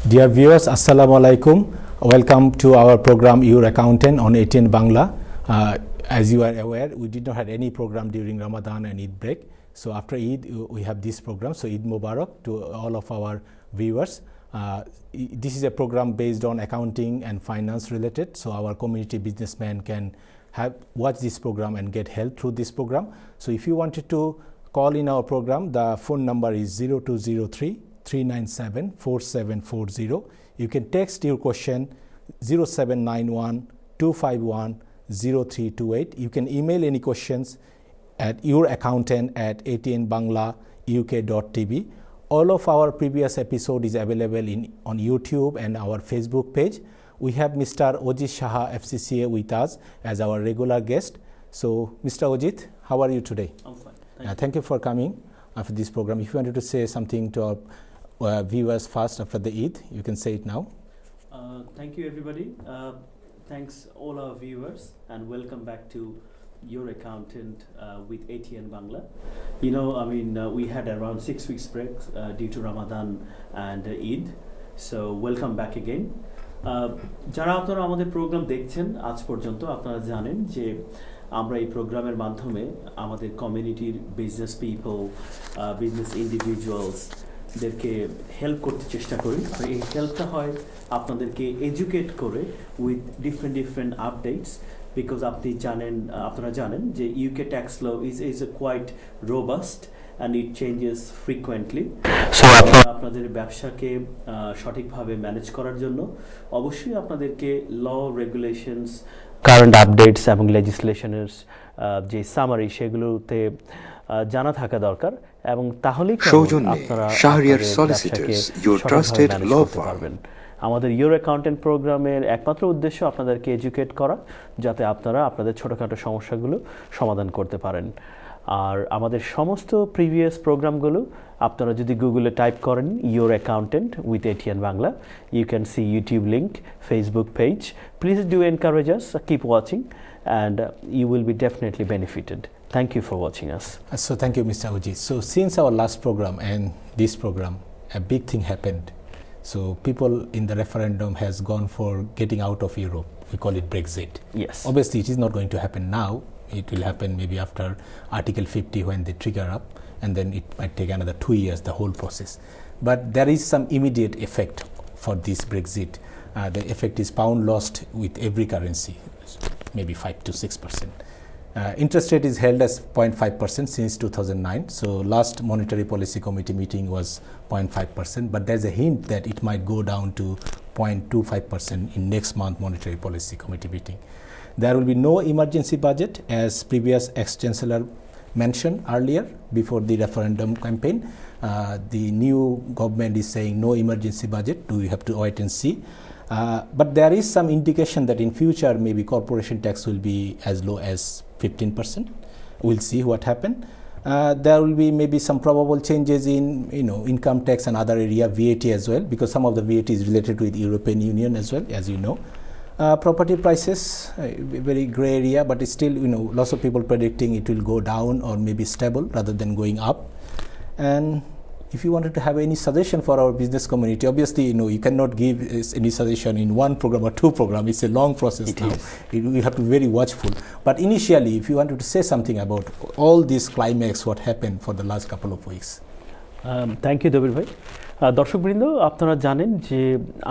Dear viewers, Assalamu alaikum. Welcome to our program Your Accountant on ATN Bangla. As you are aware, we did not have any program during Ramadan and Eid break. So after Eid, we have this program. So Eid Mubarak to all of our viewers. This is a program based on accounting and finance related. So our community businessmen can watch this program and get help through this program. So if you wanted to call in our program, the phone number is 0203 397 4740. You can text your question 0791 251 0328. You can email any questions at youraccountant@atnbangla.uk.tv. All of our previous episode is available on YouTube and our Facebook page. We have Mr. Ojit Shaha, FCCA, with us as our regular guest. So, Mr. Ojit, how are you today? I'm fine. Thank you for coming after this program. If you wanted to say something to our viewers first after the Eid, you can say it now. Thank you, everybody. Thanks all our viewers, and welcome back to Your Accountant with ATN Bangla. You know, we had around 6 weeks break due to Ramadan and Eid. So welcome back again. যারা আপনারা আমাদের program দেখছেন আজ পর্যন্ত আপনারা জানেন যে আমরা এই প্রোগ্রামের মাধ্যমে আমাদের কমিউনিটির বিজনেস পিপল বিজনেস ইন্ডিভিজুয়ালস দেরকে হেল্প করতে চেষ্টা করি। তো এই হেল্পটা হয় আপনাদেরকে এডুকেট করে উইথ ডিফারেন্ট আপডেটস, বিকজ আপনারা জানেন যে UK tax law is quite robust and it changes frequently. So আপনাদের ব্যবসাকে সঠিকভাবে ম্যানেজ করার জন্য অবশ্যই আপনাদেরকে ল রেগুলেশনস কারেন্ট আপডেটস এবং লেজিসলেশনের যে সামারি সেগুলোতে জানা থাকা দরকার, এবং তাহলেই আপনারা Shahriar solicitors your trusted law firm. আমাদের ইওর অ্যাকাউন্টেন্ট প্রোগ্রামের একমাত্র উদ্দেশ্য আপনাদেরকে এডুকেট করা, যাতে আপনারা আপনাদের ছোটোখাটো সমস্যাগুলো সমাধান করতে পারেন। আর আমাদের সমস্ত প্রিভিয়াস প্রোগ্রামগুলো আপনারা যদি গুগলে টাইপ করেন your accountant with ATN Bangla, you can see YouTube link, Facebook page. Please do encourage us, keep watching, and you will be definitely benefited. Thank you for watching us. So thank you, Mr. Ojit. So since our last program and this program, a big thing happened. So people in the referendum has gone for getting out of Europe. We call it Brexit. Yes. Obviously, it is not going to happen now. It will happen maybe after Article 50 when they trigger up, and then it might take another 2 years, the whole process. But there is some immediate effect for this Brexit. The effect is pound lost with every currency, maybe 5 to 6%. Interest rate is held as 0.5% since 2009. So last Monetary Policy Committee meeting was 0.5%, but there's a hint that it might go down to 0.25% in next month Monetary Policy Committee meeting. There will be no emergency budget, as previous ex-chancellor mentioned earlier before the referendum campaign. The new government is saying no emergency budget. We have to wait and see. But there is some indication that in future maybe corporation tax will be as low as 15%. We'll see what happens. There will be maybe some probable changes in income tax and other area, VAT as well, because some of the VAT is related with European Union as well, as you know. Property prices, very gray area, but it's still lots of people predicting it will go down or maybe stable rather than going up. And if you wanted to have any suggestion for our business community, obviously you cannot give any suggestion in one program or two programs. It's a long process now. We have to be very watchful. But initially, if you wanted to say something about all this climax, what happened for the last couple of weeks. Thank you, David bhai. দর্শকবৃন্দ, আপনারা জানেন যে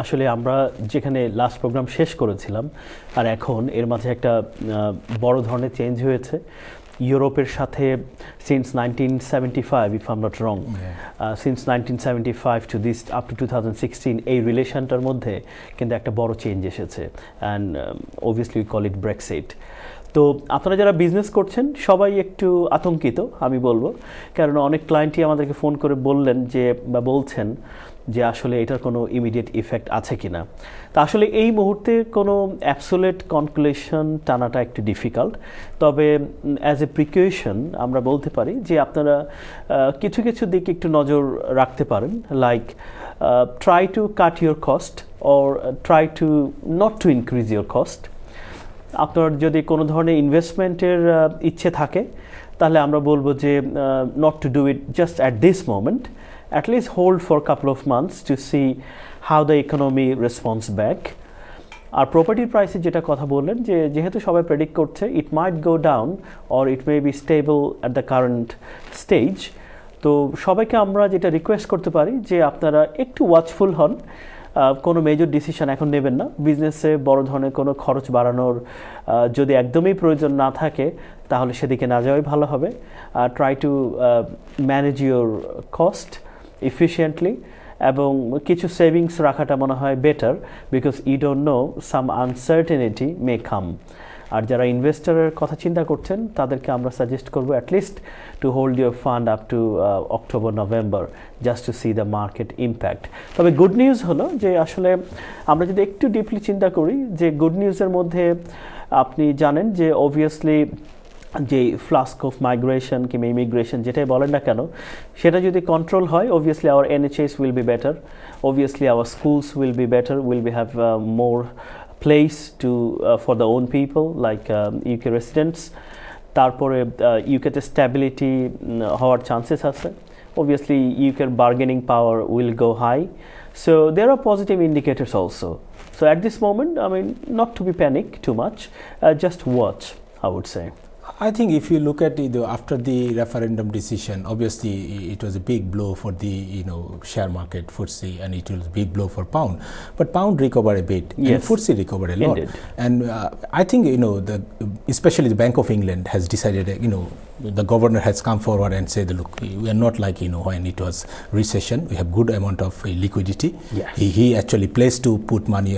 আসলে আমরা যেখানে last programme শেষ করেছিলাম আর এখন এর মাঝে একটা বড় ধরনের চেঞ্জ হয়েছে ইউরোপের সাথে। Since 1975, if I'm not wrong, since 1975 to this up to 2016, এই রিলেশনটার মধ্যে কিন্তু একটা বড় চেঞ্জ এসেছে, and obviously we call it Brexit. তো আপনারা যারা বিজনেস করছেন সবাই একটু আতঙ্কিত আমি বলবো, কারণ অনেক ক্লায়েন্টই আমাদেরকে ফোন করে বলছেন যে আসলে এটার কোনো ইমিডিয়েট ইফেক্ট আছে কিনা। তা আসলে এই মুহূর্তে কোনো অ্যাবসোলিউট কনক্লুশন টানাটা একটু ডিফিকাল্ট, তবে অ্যাজ এ প্রিকশন আমরা বলতে পারি যে আপনারা কিছু দিকে একটু নজর রাখতে পারেন, like try to cut your cost or try to not to increase your cost. আপনার যদি কোনো ধরনের ইনভেস্টমেন্টের ইচ্ছে থাকে তাহলে আমরা বলবো যে not to do it just at this moment, at least hold for a couple of months to see how the economy responds back. আর প্রপার্টি প্রাইসে যেটা কথা বললেন যে যেহেতু সবাই প্রেডিক্ট করছে it might go down or it may be stable at the current stage, তো সবাইকে আমরা যেটা রিকোয়েস্ট করতে পারি যে আপনারা একটু ওয়াচফুল হন, কোনো মেজর ডিসিশন এখন নেবেন না। বিজনেসে বড় ধরনের কোনো খরচ বাড়ানোর যদি একদমই প্রয়োজন না থাকে তাহলে সেদিকে না যাওয়াই ভালো হবে। Try to manage your cost efficiently এবং কিছু সেভিংস রাখাটা মনে হয় better, because you don't know some uncertainty may come. আর যারা ইনভেস্টরের কথা চিন্তা করছেন তাদেরকে আমরা সাজেস্ট করবো at least to hold your fund up to October November just to see the market impact. তবে গুড নিউজ হলো যে আসলে আমরা যদি একটু ডিপলি চিন্তা করি যে গুড নিউজের মধ্যে আপনি জানেন যে অবভিয়াসলি যে ফ্লাস্ক অফ মাইগ্রেশন কিংবা ইমিগ্রেশন যেটাই বলেন না কেন সেটা যদি কন্ট্রোল হয় obviously our NHS will be better, obviously our schools will be better, will be have more place to for the own people like UK residents. তারপরে ইউকেতে স্ট্যাবিলিটি হওয়ার চান্সেস আছে, অবভিয়াসলি ইউকের bargaining power will go high, so there are positive indicators also. So at this moment, I mean, not to be panic too much, just watch, I would say. I think if you look at it, after the referendum decision, obviously it was a big blow for the share market, FTSE, and it was a big blow for pound. But pound recovered a bit, yes, and FTSE recovered a lot. Indeed. And I think especially the Bank of England has decided, the governor has come forward and said, look, we are not like when it was recession. We have good amount of liquidity. Yes. He actually pledged to put money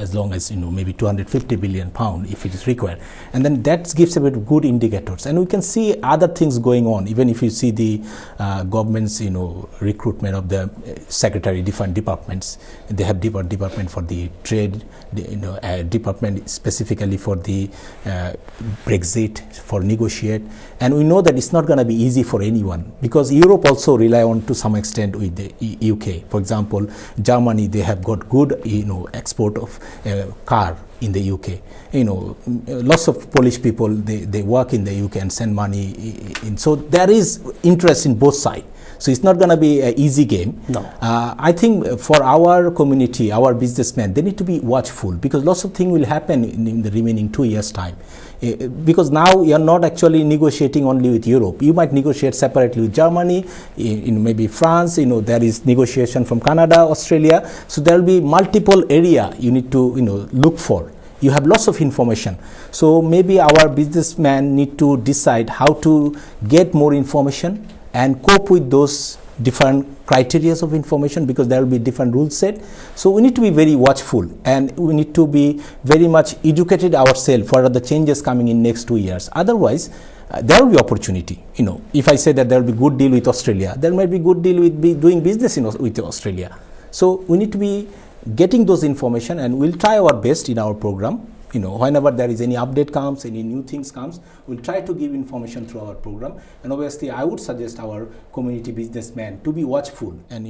as long as maybe 250 billion pound if it is required, and then that gives a bit good indicators. And we can see other things going on. Even if you see the government's recruitment of the secretary, different departments, they have different department for the trade, department specifically for the Brexit, for negotiate. And we know that it's not going to be easy for anyone because Europe also rely on to some extent with the UK. For example, Germany, they have got good export of car in the UK. Lots of Polish people, they work in the UK and send money in. So there is interest in both sides. So it's not going to be an easy game. No. I think for our community, our businessmen, they need to be watchful because lots of things will happen in the remaining 2 years' time. Because now you are not actually negotiating only with Europe. You might negotiate separately with Germany, maybe France. There is negotiation from Canada, Australia. So there will be multiple area you need to look for. You have lots of information. So maybe our businessmen need to decide how to get more information and cope with those different criteria of information because there will be different rules set. So we need to be very watchful and we need to be very much educated ourselves for the changes coming in next 2 years. Otherwise, there will be opportunity. If I say that there will be good deal with Australia, there might be good deal with doing business with Australia. So we need to be getting those information and we'll try our best in our program. Whenever there is any update comes, any new things comes, we'll try to give information through our program. And obviously, I would suggest our community businessmen to be watchful and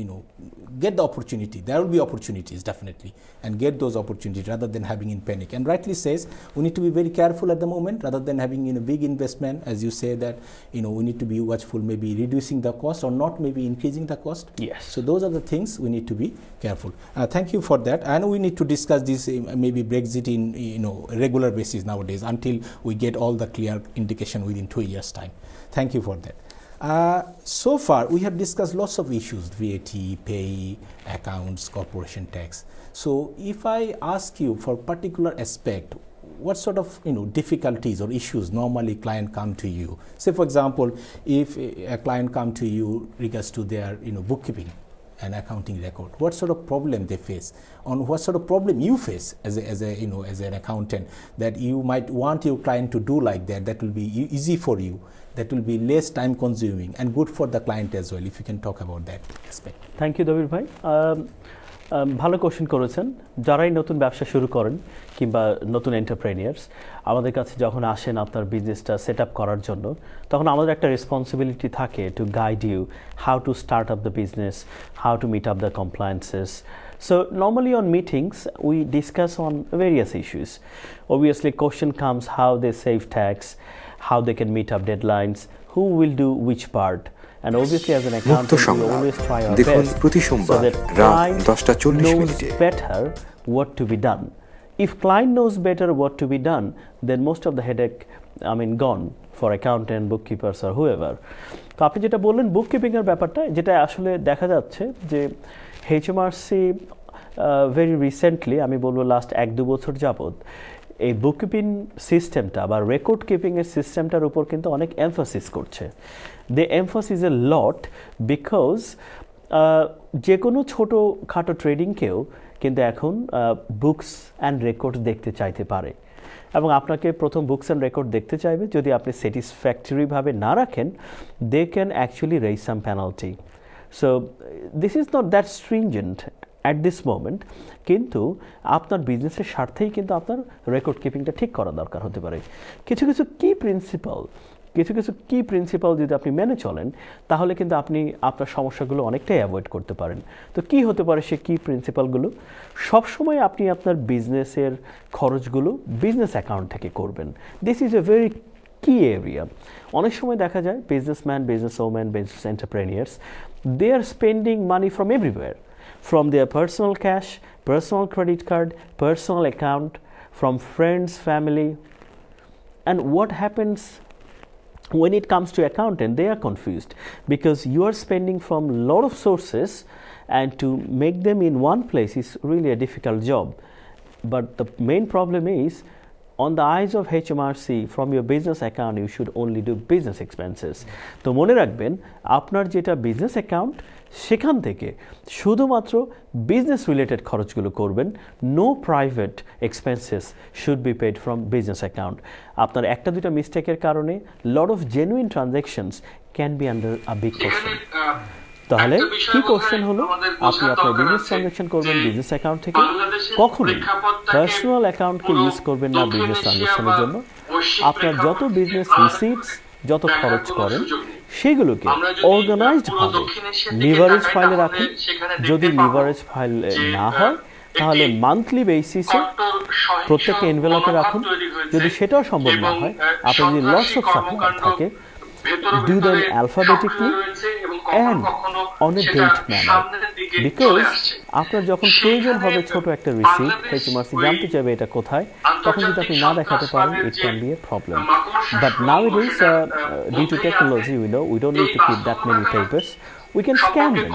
get the opportunity. There will be opportunities definitely, and get those opportunities rather than having in panic. And rightly says we need to be very careful at the moment rather than having a big investment. As you say that we need to be watchful, maybe reducing the cost or not, maybe increasing the cost. Yes. So those are the things we need to be careful. Thank you for that. I know we need to discuss this maybe Brexit in regular basis nowadays until we get all the clear indication within 2 years' time. Thank you for that. So far we have discussed lots of issues: VAT, pay, accounts, corporation tax. So if I ask you for particular aspect, what sort of difficulties or issues normally client come to you? Say for example, if a client come to you regards to their bookkeeping and accounting record, what sort of problem they face, on what sort of problem you face as an accountant that you might want your client to do like that will be easy for you, that will be less time consuming and good for the client as well. If you can talk about that aspect. Thank you, Dabir bhai. ভালো question করেছেন। যারাই নতুন ব্যবসা শুরু করেন কিংবা নতুন এন্টারপ্রেনিয়ার্স আমাদের কাছে যখন আসেন আপনার বিজনেসটা সেট আপ করার জন্য, তখন আমাদের একটা রেসপন্সিবিলিটি থাকে to guide you how to start up the business, how to meet up the compliances. So normally on meetings we discuss on various issues. Obviously question comes how they save tax, how they can meet up deadlines, who will do which part, And obviously as an মুক্ত accountant we সংলাপ always try our দেখুন best প্রতি so সোমবার that রাত client 10:40 knows মিনিটে। better what to be done. If client knows better what to be done, then most of the headache gone for accountant, bookkeepers or whoever. তো আপনি যেটা বললেন bookkeeping এর ব্যাপারটা, যেটা আসলে দেখা যাচ্ছে যে এইচএমআরসি ভেরি রিসেন্টলি, আমি বলবো লাস্ট 1-2 বছর যাবত এই বুককিপিং সিস্টেমটা বা রেকর্ড কিপিংয়ের সিস্টেমটার উপর কিন্তু অনেক এমফাসিস করছে। দে এমফাসিস এ লট বিকজ যে কোনো ছোটোখাটো ট্রেডিংকেও কিন্তু এখন বুকস অ্যান্ড রেকর্ড দেখতে চাইতে পারে, এবং আপনাকে প্রথম বুকস অ্যান্ড রেকর্ড দেখতে চাইবে। যদি আপনি স্যাটিসফ্যাক্টরিভাবে না রাখেন, they can actually raise some penalty. So this is not that stringent at this moment, কিন্তু আপনার বিজনেসের স্বার্থেই কিন্তু আপনার রেকর্ড কিপিংটা ঠিক করা দরকার হতে পারে। কিছু কি প্রিন্সিপাল যদি আপনি মেনে চলেন, তাহলে কিন্তু আপনি আপনার সমস্যাগুলো অনেকটাই অ্যাভয়েড করতে পারেন। তো কি হতে পারে সে কি প্রিন্সিপালগুলো? সবসময় আপনি আপনার বিজনেসের খরচগুলো বিজনেস অ্যাকাউন্ট থেকে করবেন। This is a very key area. অনেক সময় দেখা যায় businessman, business woman, business entrepreneurs, they are spending money from everywhere, from their personal cash, personal credit card, personal account, from friends, family. And what happens when it comes to accountant? They are confused because you are spending from a lot of sources, and to make them in one place is really a difficult job. But the main problem is, on the eyes of HMRC, from your business account you should only do business expenses. তো মনে রাখবেন, আপনার যেটা business account, সেখান থেকে শুধুমাত্র business related খরচগুলো করবেন। No private expenses should be paid from business account. আপনার একটা দুটা মিস্টেকের কারণে lot of genuine transactions can be under a big question. তাহলে কি কোশ্চেন হলো, আপনি আপনার বিজনেস ট্রানজ্যাকশন করবেন বিজনেস অ্যাকাউন্ট থেকে, কখনোই পার্সোনাল অ্যাকাউন্টকে ইউজ করবেন না বিজনেস ট্রানজ্যাকশনের জন্য। আপনার যত বিজনেস রিসিটস, যত খরচ করেন, সেগুলোকে অর্গানাইজডভাবে লিভারেজ ফাইলে রাখুন। যদি লিভারেজ ফাইল না হয়, তাহলে মান্থলি বেসিসে প্রত্যেকটা এনভেলপে রাখুন। যদি সেটাও সম্ভব না হয়, আপনার যদি লটস অফ সাপ্লাই থাকে, do them alphabetically and on a date manner, because আপনার যখন প্রয়োজন হবে ছোট একটা রিসিপ্ট, এইচএমআরসি জানতে চাইবে এটা কোথায়, তখন যদি আপনি না দেখাতে পারেন, it can be a problem. But nowadays, due to technology, we don't need to keep that many papers. We can scan them.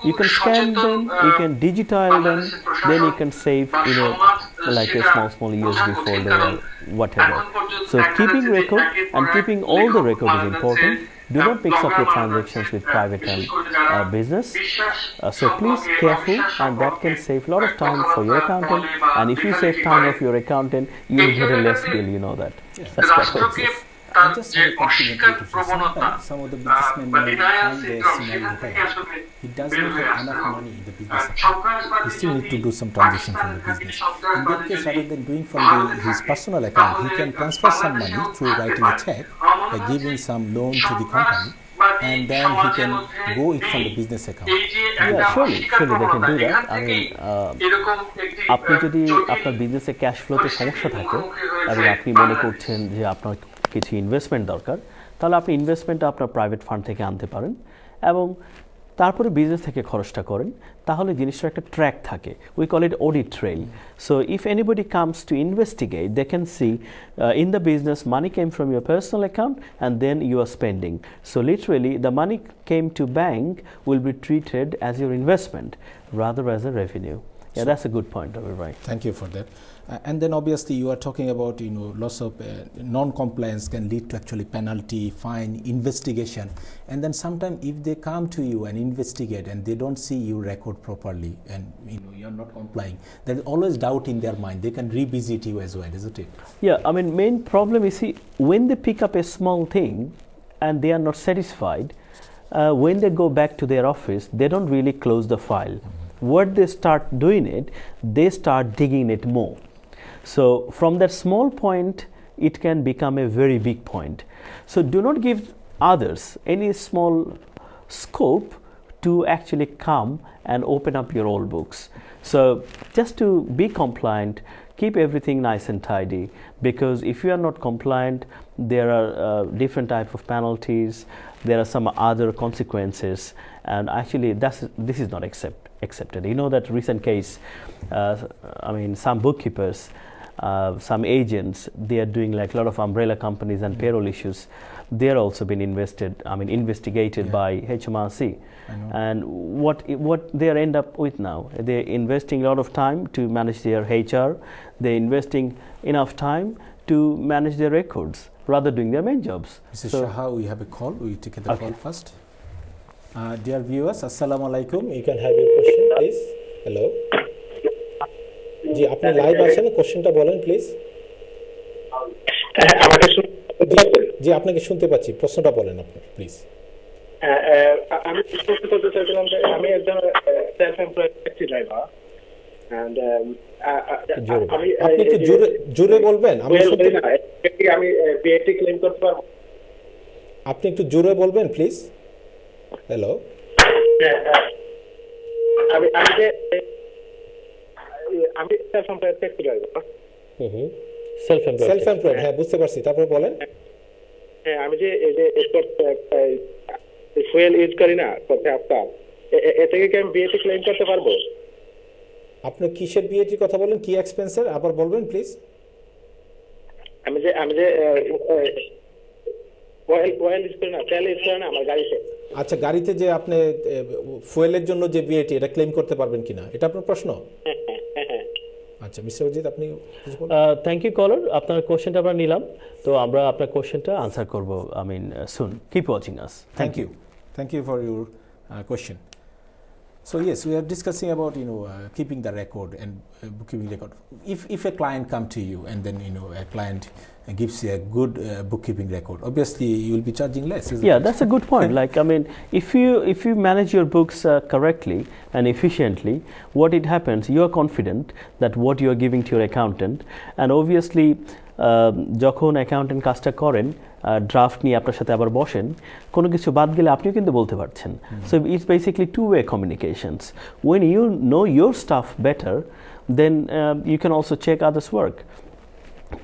You can scan them, you can digitize them, then you can save like a small USB folder or whatever. So keeping record and keeping all the record is important. Do not mix up your transactions with private and business. So please careful, and that can save a lot of time for your accountant. And if you save time of your accountant, you will get a less bill. You know that. That's what happens. I just have a compliment. Sometimes some of the businessmen may find their scenario where he does not have enough money in the business account. He still need to do some transaction from the business. In that case, rather than doing from his personal account, he can transfer some money through writing a check by giving some loan to the company, and then he can go it from the business account. Yeah, surely they can do that. আপনি যদি আপনার বিজনেসে cash ফ্লোতে সমস্যা থাকে এবং আপনি মনে করছেন যে আপনার কিছু ইনভেস্টমেন্ট দরকার, তাহলে আপনি ইনভেস্টমেন্টটা আপনার প্রাইভেট ফান্ড থেকে আনতে পারেন এবং তারপরে বিজনেস থেকে খরচটা করেন। তাহলে জিনিসটার একটা ট্র্যাক থাকে। We call it audit trail. So if anybody comes to investigate, they can see in the business money came from your personal account and then you are spending. So literally the money came to bank will be treated as your investment rather as a revenue. Yeah, that's a good point, right? Thank you for that. And then obviously you are talking about loss of non-compliance can lead to actually penalty, fine, investigation, and then sometimes if they come to you and investigate and they don't see you record properly and you're not complying, there is always doubt in their mind. They can revisit you as well, isn't it? Yeah, main problem is, see, when they pick up a small thing and they are not satisfied, when they go back to their office, they don't really close the file. What they start doing it, they start digging it more. So from that small point, it can become a very big point. So do not give others any small scope to actually come and open up your old books. So just to be compliant, keep everything nice and tidy, because if you are not compliant, there are different type of penalties, there are some other consequences, and actually this is not accepted. You know that recent case, some bookkeepers, some agents, they are doing like a lot of umbrella companies and payroll issues. They are also been investigated by HMRC. And what they end up with now, they're investing a lot of time to manage their HR, they're investing enough time to manage their records rather doing their main jobs. Mr. Shaha, we have a call. We take the call first. Dear viewers, Assalamu alaikum. You can have your question, please. Hello. জি আপনি live আছেন, কোশ্চেনটা বলেন please. জি আপনাকে শুনতে পাচ্ছি, প্রশ্নটা বলেন আপনি প্লিজ। আমি প্রশ্ন করতে চাইছিলাম যে আমি একজন self employed taxi driver, and আপনি একটু জোরে বলবেন, আমি বিএটি ক্লেম করতে পারবো? আপনি একটু জোরে বলবেন প্লিজ। হ্যালো, আমি self employed taxi driver. Self employed, হ্যাঁ বুঝতে পারছি, তারপর বলেন। হ্যাঁ, আমি যে এই যে ফুয়েল ইউজ করি না করতে আপনার, এ থেকে কি আমি বিএটি ক্লেম করতে পারবো? আপনি কিসের বিএটির কথা বলেন, কি এক্সপেন্সের আবার বলবেন প্লিজ। আমি যে অয়েল ইউজ করি না, তেল ইউজ করি না আমার গাড়িতে। আচ্ছা, গাড়িতে যে আপনি ফুয়েলের জন্য যে বিএটি, এটা ক্লেম করতে পারবেন কিনা, এটা আপনার প্রশ্ন? আচ্ছা মিস্টার অজিত, আপনি থ্যাংক ইউ কলার, আপনার কোশ্চেনটা আমরা নিলাম, তো আমরা আপনার কোশ্চেনটা আনসার করব soon. Keep watching us. Thank you for your question. So yes, we are discussing about keeping the record and bookkeeping record. If a client come to you and then a client gives you a good bookkeeping record, obviously you will be charging less. Yeah, that's a good point. If you manage your books correctly and efficiently, what it happens, you are confident that what you are giving to your accountant, and obviously যখন accountant কাজটা করেন, draft নিয়ে আপনার সাথে আবার বসেন, কোনো কিছু বাদ গেলে আপনিও কিন্তু বলতে পারছেন। So it's basically two-way communications. When you know your stuff better, then you can also check others' work.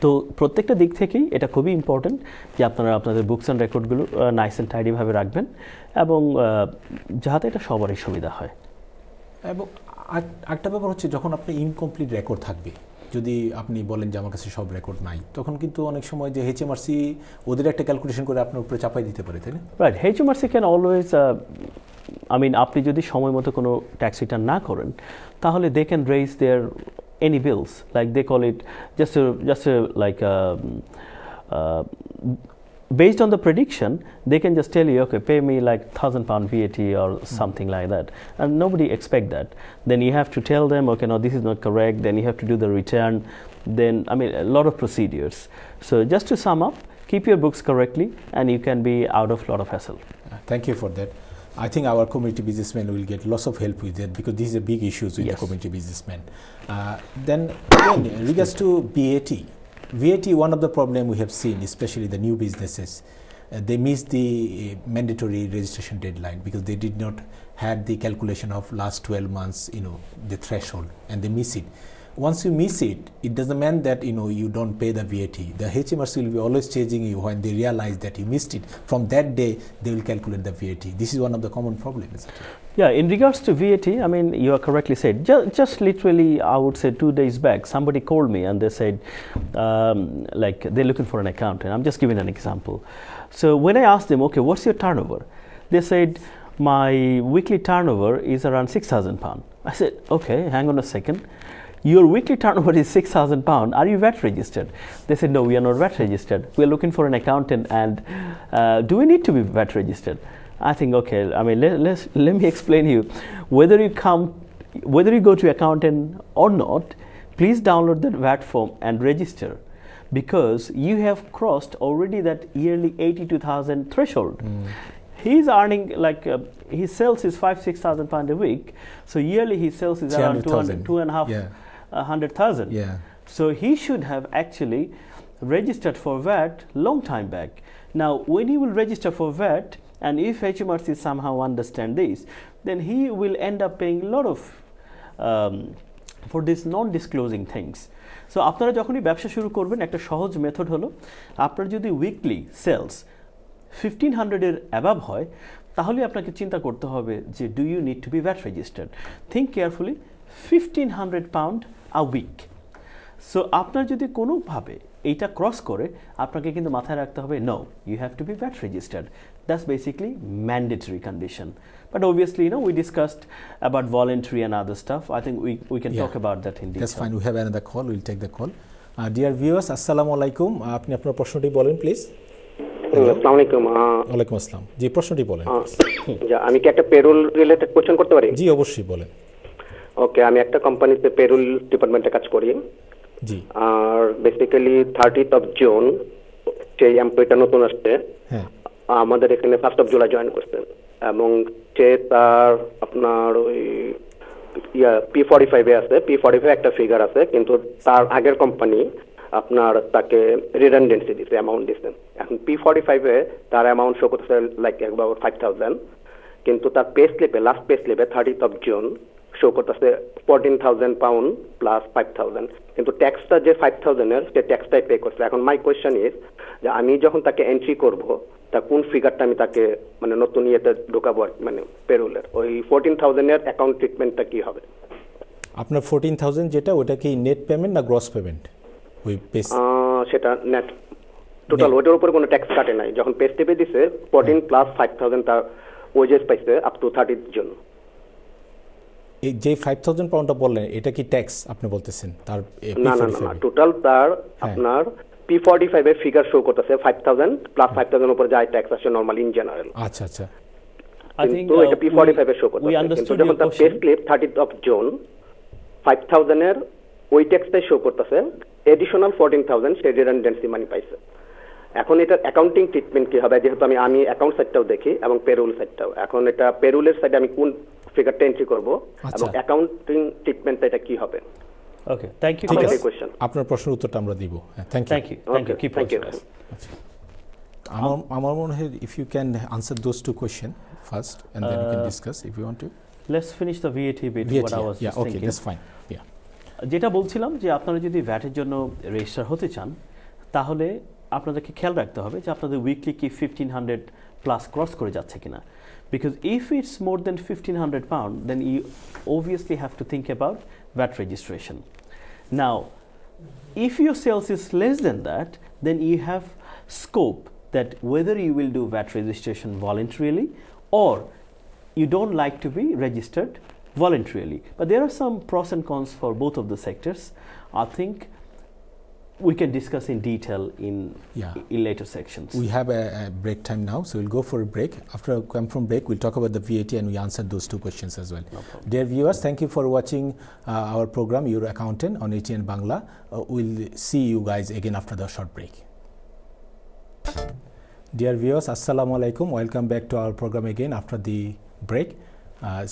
তো প্রত্যেকটা দিক থেকেই এটা খুবই ইম্পর্টেন্ট যে আপনারা আপনাদের বুকস অ্যান্ড রেকর্ডগুলো নাইস অ্যান্ড টাইডিভাবে রাখবেন, এবং যাতে এটা সবারই সুবিধা হয়। এবং একটা ব্যাপার হচ্ছে, যখন আপনি ইনকমপ্লিট রেকর্ড থাকবে, যদি আপনি বলেন যে আমার কাছে সব রেকর্ড নাই, তখন কিন্তু অনেক সময় যে এইচএমআরসি ওদের একটা ক্যালকুলেশন করে আপনার উপরে চাপাই দিতে পারে, তাই না? রাইট, এইচএমআরসি ক্যান অলওয়েজ, আপনি যদি সময় মতো কোনো ট্যাক্স রিটার্ন না করেন, তাহলে they can raise their any bills, like they call it based on the prediction, they can just tell you, okay, pay me like £1,000 VAT or something like that, and nobody expect that. Then you have to tell them, okay, no, this is not correct, then you have to do the return, then a lot of procedures. So just to sum up, keep your books correctly and you can be out of a lot of hassle. Thank you for that. I think our community businessmen will get lots of help with that, because this is a big issue with the community businessmen. Then again, in regards to VAT, one of the problem we have seen, especially the new businesses, they miss the mandatory registration deadline because they did not have the calculation of last 12 months, the threshold, and they miss it. Once you miss it, it doesn't mean that you don't pay the VAT. The HMRC will be always chasing you when they realize that you missed it. From that day, they will calculate the VAT. This is one of the common problems. Yeah, in regards to VAT, you are correctly said. Just literally, I would say 2 days back, somebody called me and they said, they're looking for an accountant. I'm just giving an example. So when I asked them, okay, what's your turnover? They said, my weekly turnover is around £6,000. I said, okay, hang on a second. Your weekly turnover is £6,000. Are you VAT registered? They said, no, we are not VAT registered. We are looking for an accountant, and do we need to be VAT registered? I think, okay, let me explain you. Whether you go to accountant or not, please download the VAT form and register, because you have crossed already that yearly 82,000 threshold. He's earning his sales is £5,000-6,000 a week, so yearly his sales is around 250,000. Yeah. So he should have actually registered for VAT long time back. Now, when he will register for VAT, and if HMRC somehow understand this, then he will end up paying a lot of for these non-disclosing things. So আপনারা যখনই ব্যবসা শুরু করবেন একটা সহজ method হলো আপনার যদি উইকলি সেলস 1500-এর অ্যাবাভ হয় তাহলে আপনাকে চিন্তা করতে হবে যে do you need to be VAT registered. Think carefully 1500 pound a week. So আপনার যদি কোনোভাবে এইটা ক্রস করে আপনাকে কিন্তু মাথায় রাখতে হবে no you have to be VAT registered. That's basically mandatory condition. But obviously, we discussed about voluntary and other stuff. I think we can talk about that in detail. That's fine. We have another call. We'll take the call. Dear viewers, Assalamu alaikum. আপনি আপনার প্রশ্নটি বলেন please. আসসালামু আলাইকুম। ওয়ালাইকুম আসসালাম। জি, প্রশ্নটি বলেন। আমি কি একটা পেরোল রিলেটেড কোশ্চেন করতে পারি? জি, অবশ্যই বলেন। ওকে, আমি একটা কোম্পানিতে পেরোল ডিপার্টমেন্টে কাজ করি। জি। আর বেসিক্যালি 30th of June সেই এমপ্লয়িটা নতুন আসছে। হ্যাঁ। আমাদের এখানে 1st of July জয়েন করছে এবং সে তার আপনার ওই P45 এ আছে। P45 একটা ফিগার আছে, কিন্তু তার আগের কোম্পানি আপনার তাকে রিডান্ডেন্সি দিছে, অ্যামাউন্ট দিছে। এখন P45 এ তার অ্যামাউন্ট শো করতেছে লাইক অ্যাবাউট 5000, কিন্তু তার পে স্লিপে লাস্ট পে স্লিপে 30th of June শো করতেছে 14,000 পাউন্ড প্লাস 5,000, কিন্তু ট্যাক্সটা যে 5,000 এর সে ট্যাক্সটাই পে করছে। এখন মাই কোয়েশ্চেন ইজ যে আমি যখন তাকে এন্ট্রি করব তা কোন ফিগারটা আমি তাকে মানে নতুন ইয়েতে ঢোকাবো, মানে পেরোলের ওই 14,000 এর অ্যাকাউন্ট ট্রিটমেন্টটা কি হবে? আপনার 14,000 যেটা ওটা কি নেট পেমেন্ট না গ্রস পেমেন্ট? ওই সেটা নেট টোটাল, ওটার উপর কোনো ট্যাক্স কাটে নাই। যখন পে স্লিপে দিছে 14 প্লাস 5,000 তার ওয়েজেস পাইছে আপ টু 30th June। এই যে 5,000 পাউন্ডটা বললেন এটা কি ট্যাক্স আপনি বলতেছেন? তার না না না, টোটাল তার আপনার P45 এর ফিগার শো করতেছে 5,000 প্লাস 5,000 উপর যা ট্যাক্স আসে নরমাল ইন জেনারেল। আচ্ছা আচ্ছা, আই থিংক এটা P45 এর শো করতেছে, কিন্তু যখন তার pay slip 30th of June 5,000 এর ওই ট্যাক্সটাই শো করতেছে, এডিশনাল 14,000 সে রিডান্ডেন্সি মানি পাইছে। এখন এটা অ্যাকাউন্টিং ট্রিটমেন্ট কি হবে? যেহেতু আমি অ্যাকাউন্ট সাইডটাও দেখি এবং পেরোল সাইডটাও, এখন এটা পেরোলের সাইডে আমি কোন ফিগারটা এন্ট্রি করব এবং অ্যাকাউন্টিং ট্রিটমেন্টটা এটা কি হবে? Okay, thank you. আপনার প্রশ্নের উত্তরটা আমরা দিব। Thank you. আমার মনে হয় if you can answer those two questions first and then you can discuss if you want to. Let's finish the VAT bit. VAT, what I was yeah, okay, thinking. that's fine. Yeah. যেটা বলছিলাম যে আপনারা যদি ভ্যাটের জন্য register হতে চান তাহলে আপনাদেরকে খেয়াল রাখতে হবে যে আপনাদের উইকলি কি 1500 প্লাস ক্রস করে যাচ্ছে কিনা। Because if it's more than 1,500 pounds, then you obviously have to think about VAT registration. Now, if your sales is less than that, then you have scope that whether you will do VAT registration voluntarily or you don't like to be registered voluntarily. But there are some pros and cons for both of the sectors. I think we can discuss in detail in later sections. We have a break time now, so we'll go for a break. After I come from break, we'll talk about the VAT and we answer those two questions as well. No problem. Dear viewers, thank you for watching our program, Your Accountant on ATN Bangla. We'll see you guys again after the short break. Dear viewers, Assalamu alaikum. Welcome back to our program again after the break.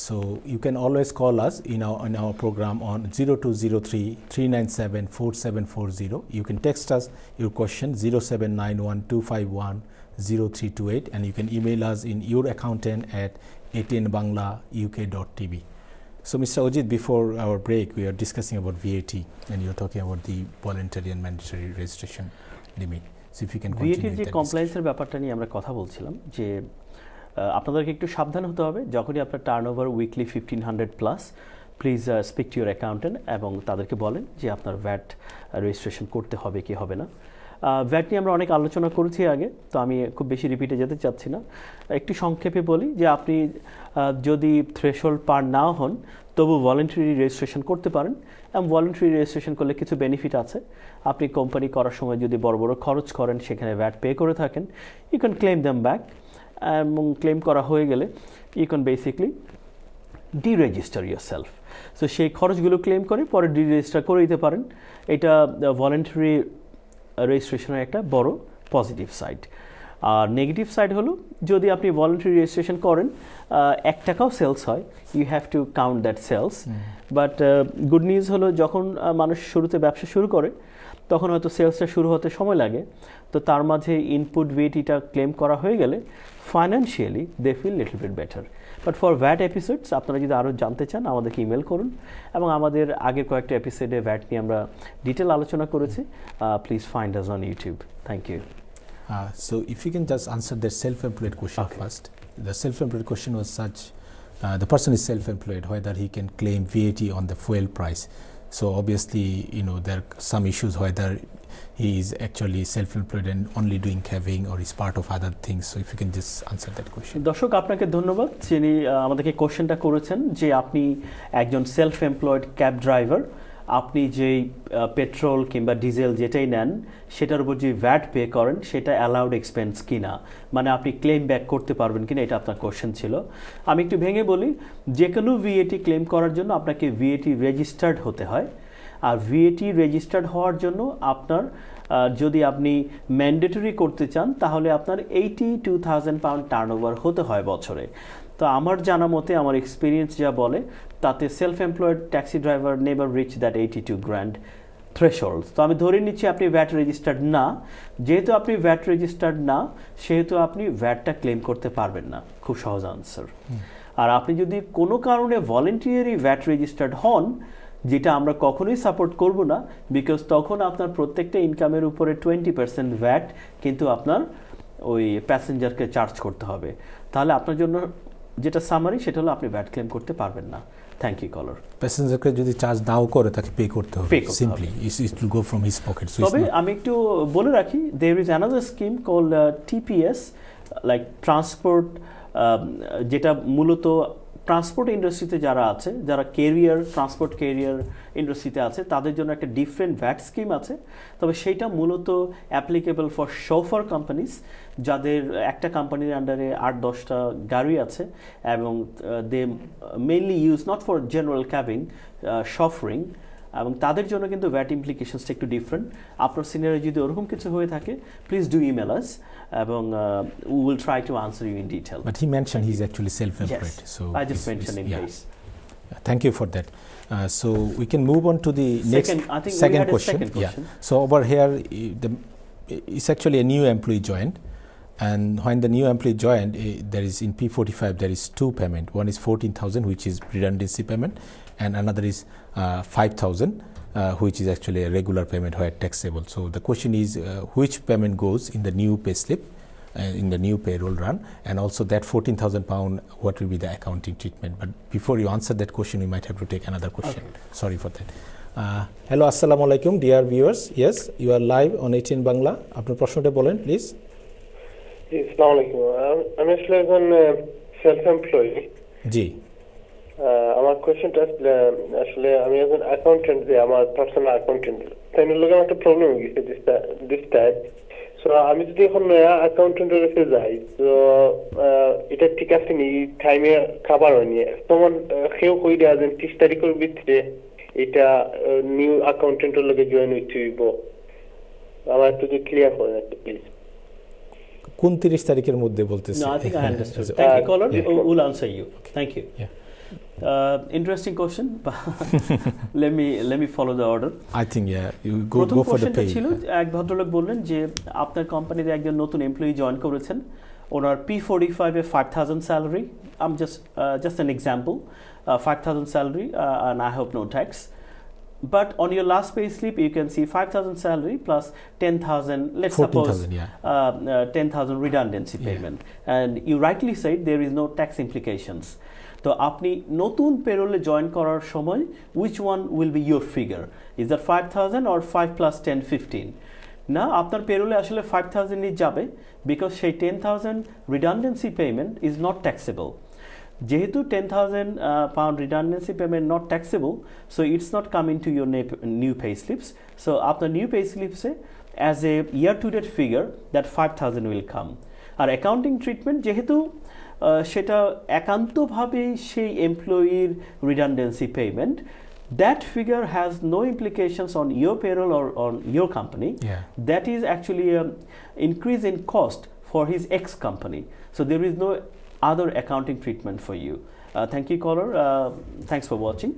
So you can always call us in our program on 0203 397 4740. You can text us your question 0791 251 0328 and you can email us in youraccountant@atnbanglauk.tv. So Mr. Ojit, before our break we are discussing about VAT and you're talking about the voluntary and mandatory registration limit. So if you can continue VAT যে কমপ্লায়েন্সের ব্যাপারটা নিয়ে আমরা কথা বলছিলাম যে আপনাদেরকে একটু সাবধান হতে হবে যখনই আপনার turnover weekly 1500 plus, please speak to your accountant এবং তাদেরকে বলেন যে আপনার ভ্যাট রেজিস্ট্রেশন করতে হবে কি হবে না। ভ্যাট নিয়ে আমরা অনেক আলোচনা করেছি আগে, তো আমি খুব বেশি রিপিটে যেতে চাচ্ছি না। একটু সংক্ষেপে বলি যে আপনি যদি থ্রেশহোল্ড পার নাও হন তবু ভলান্টারি রেজিস্ট্রেশন করতে পারেন এবং ভলান্টারি রেজিস্ট্রেশন করলে কিছু বেনিফিট আছে। আপনি কোম্পানি করার সময় যদি বড় বড় খরচ করেন সেখানে ভ্যাট পে করে থাকেন, you can claim them back এবং ক্লেম করা হয়ে গেলে you can basically deregister your self. So সেই খরচগুলো ক্লেম করে পরে ডিরেজিস্টার করে দিতে পারেন। এটা ভলান্টারি রেজিস্ট্রেশনের একটা বড় পজিটিভ সাইড। আর নেগেটিভ সাইড হলো যদি আপনি ভলান্টারি রেজিস্ট্রেশন করেন 1 টাকাও সেলস হয়, you have to count that sales. But good news হলো যখন মানুষ শুরুতে ব্যবসা শুরু করে তখন হয়তো সেলসটা শুরু হতে সময় লাগে, তো তার মাঝে ইনপুট ভ্যাটটা ক্লেম করা হয়ে গেলে financially they feel little bit better. But for VAT episodes আপনারা যদি আরও জানতে চান আমাদেরকে ইমেল করুন, এবং আমাদের আগের কয়েকটা এপিসোডে ভ্যাট নিয়ে আমরা ডিটেল আলোচনা করেছি। Please find us on YouTube. Thank you. So if you can just answer the self-employed question first. The self-employed question was such, the person is self-employed, whether he can claim VAT on the fuel price. So obviously, there are some issues whether he is actually self-employed and only doing cabin or is part of other things. So if you can just answer that question. দর্শক আপনাকে ধন্যবাদ যিনি আমাদেরকে কোশ্চেনটা করেছেন, যে আপনি একজন সেলফ এমপ্লয়েড ক্যাব ড্রাইভার, আপনি যেই পেট্রোল কিংবা ডিজেল যেটাই নেন সেটার উপর যে ভ্যাট পে করেন সেটা অ্যালাউড এক্সপেন্স কিনা, মানে আপনি ক্লেম ব্যাক করতে পারবেন কিনা, এটা আপনার কোশ্চেন ছিল। আমি একটু ভেঙে বলি, যে কোনো ভিএটি ক্লেম করার জন্য আপনাকে ভিএটি রেজিস্টার্ড হতে হয়। আর ভিএটি রেজিস্টার্ড হওয়ার জন্য আপনার যদি আপনি ম্যান্ডেটরি করতে চান তাহলে আপনার 82,000 পাউন্ড টার্নওভার হতে হয় বছরে। তো আমার জানা মতে, আমার এক্সপিরিয়েন্স যা বলে, তাতে self employed taxi driver never reach that 82 grand threshold. তো আমি ধরে নিচ্ছি আপনি ভ্যাট রেজিস্টার্ড না। যেহেতু আপনি ভ্যাট রেজিস্টার্ড না, সেহেতু আপনি ভ্যাটটা ক্লেম করতে পারবেন না। খুব সহজ আনসার। আর আপনি যদি কোনো কারণে ভলেন্টিয়ারি ভ্যাট রেজিস্টার্ড হন, যেটা আমরা কখনোই সাপোর্ট করব না, বিকজ তখন আপনার প্রত্যেকটা ইনকামের উপরে 20% ভ্যাট কিন্তু আপনার ওই প্যাসেঞ্জারকে চার্জ করতে হবে। তাহলে আপনার জন্য যেটা সামারি সেটা হলো আপনি ভ্যাট ক্লেম করতে পারবেন না। থ্যাংক ইউ কলার। প্যাসেঞ্জারকে যদি চার্জ নাও করে তাকে পে করতে হবে, simply it will go from his pocket. তবে আমি একটু বলে রাখি, there is another scheme called TPS, like transport, যেটা মূলত ট্রান্সপোর্ট ইন্ডাস্ট্রিতে যারা আছে, যারা ট্রান্সপোর্ট ক্যারিয়ার ইন্ডাস্ট্রিতে আছে, তাদের জন্য একটা ডিফারেন্ট ভ্যাট স্কিম আছে। তবে সেইটা মূলত অ্যাপ্লিকেবল ফর শোফার কোম্পানিজ, যাদের একটা কোম্পানির আন্ডারে 8-10টা গাড়ি আছে, এবং they mainly use not for general cabbing, chauffeuring, এবং তাদের জন্য কিন্তু ভ্যাট ইমপ্লিকেশনসটা একটু ডিফারেন্ট। আপনার সিনিয়রে যদি ওরকম কিছু হয়ে থাকে, প্লিজ ডু ইমেল আস, এবং we will try to answer you in detail. But he mentioned he's actually self-employed. Yes, so I just mentioned in case. Thank you for that. So we can move on to the next second question. Yeah. So over here, it's actually a new employee joined, and when the new employee joined, there is in P45 there is two payment. One is 14,000, which is redundancy payment, and another is 5,000. Which is actually a regular payment where taxable. So the question is which payment goes in the new pay slip, in the new payroll run, and also that 14,000 pound, what will be the accounting treatment? But before you answer that question, we might have to take another question. Okay. Sorry for that. Hello, assalamu alaikum, dear viewers. Yes, you are live on ATN Bangla. Apnar proshnoটা বলেন please. আসসালামু আলাইকুম। আমি আসলে একজন self employee. জি। আমার কোশ্চেনটা আসলে আমি একজন অ্যাকাউন্টেন্ট, যে আমার পার্সোনাল অ্যাকাউন্টেন্ট, তাই নিয়ে আমার একটা প্রবলেম হয়ে গেছে দিস টাইপ। সো আমি যদি এখন অ্যাকাউন্টেন্টের কাছে যাই, তো এটা ঠিক আছে নি টাইমে খাবার হয়নি, তোমার কেউ কই দেওয়া যে 30 তারিখের ভিতরে এটা নিউ অ্যাকাউন্টেন্টের লগে জয়েন হইতে হইব, আমার একটু যদি ক্লিয়ার করেন একটা প্লিজ। কোন 30 তারিখের মধ্যে বলতেছেন? No, I think I understood. Thank you, caller. We'll answer you. Thank you. Yeah. Interesting question. let me follow the order. I think you go for the pay. ছিল এক ভদ্রলোক বললেন যে আপনার কোম্পানিতে একজন নতুন এমপ্লয়ি জয়েন করেছেন, ওনার P45 A 5,000 salary, I'm just an example, 5,000 salary and I hope no tax. But on your last pay slip, you can see 5,000 salary plus 10,000, let's suppose 10,000 redundancy payment. And you rightly said there is no tax implications. তো আপনি নতুন পেরোলে join করার সময় which one will be your figure? Is that 5,000 or 5 plus 10, 15? না, আপনার পেরোলে আসলে 5,000 যাবে, because সেই 10,000 redundancy payment is not taxable. যেহেতু 10,000 pound redundancy payment not taxable, so it's not coming to your new pay slips. So আপনার new pay slips as a year to date figure that 5,000 will come. আর accounting treatment যেহেতু সেটা একান্তভাবে সেই এমপ্লয়ির redundancy payment, that figure has no implications on your payroll or on your company. That is actually an increase in cost for his ex-company. So there is no other accounting treatment for you. Thank you, caller. Thanks for watching.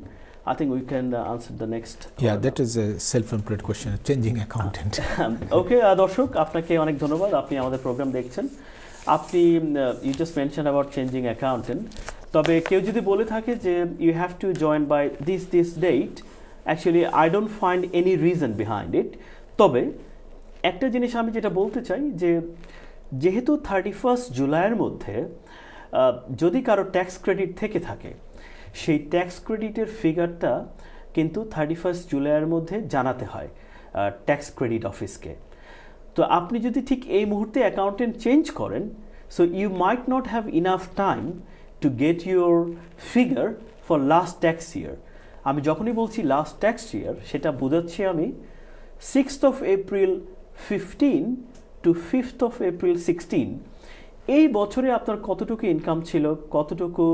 I think we can answer the next. Yeah, that is a self-employed question, changing accountant. Okay, দর্শক আপনাকে অনেক ধন্যবাদ, আপনি আমাদের program দেখছেন। আপনি you just mention about changing accountant, তবে কেউ যদি বলে থাকে যে you have to join by this date, actually I don't find any reason behind it. তবে একটা জিনিস আমি যেটা বলতে চাই যে যেহেতু 31 জুলাইয়ের মধ্যে যদি কারো ট্যাক্স ক্রেডিট থেকে থাকে, সেই ট্যাক্স ক্রেডিটের ফিগারটা কিন্তু 31 জুলাইয়ের মধ্যে জানাতে হয় ট্যাক্স ক্রেডিট অফিসকে। তো আপনি যদি ঠিক এই মুহূর্তে অ্যাকাউন্টেন্ট চেঞ্জ করেন, so you might not have enough time to get your figure for last tax year. আমি যখনই বলছি লাস্ট ট্যাক্স ইয়ার, সেটা বোঝাচ্ছি আমি 6th of April 15 to 5th of April 16 এই বছরে আপনার কতটুকু ইনকাম ছিল, কতটুকু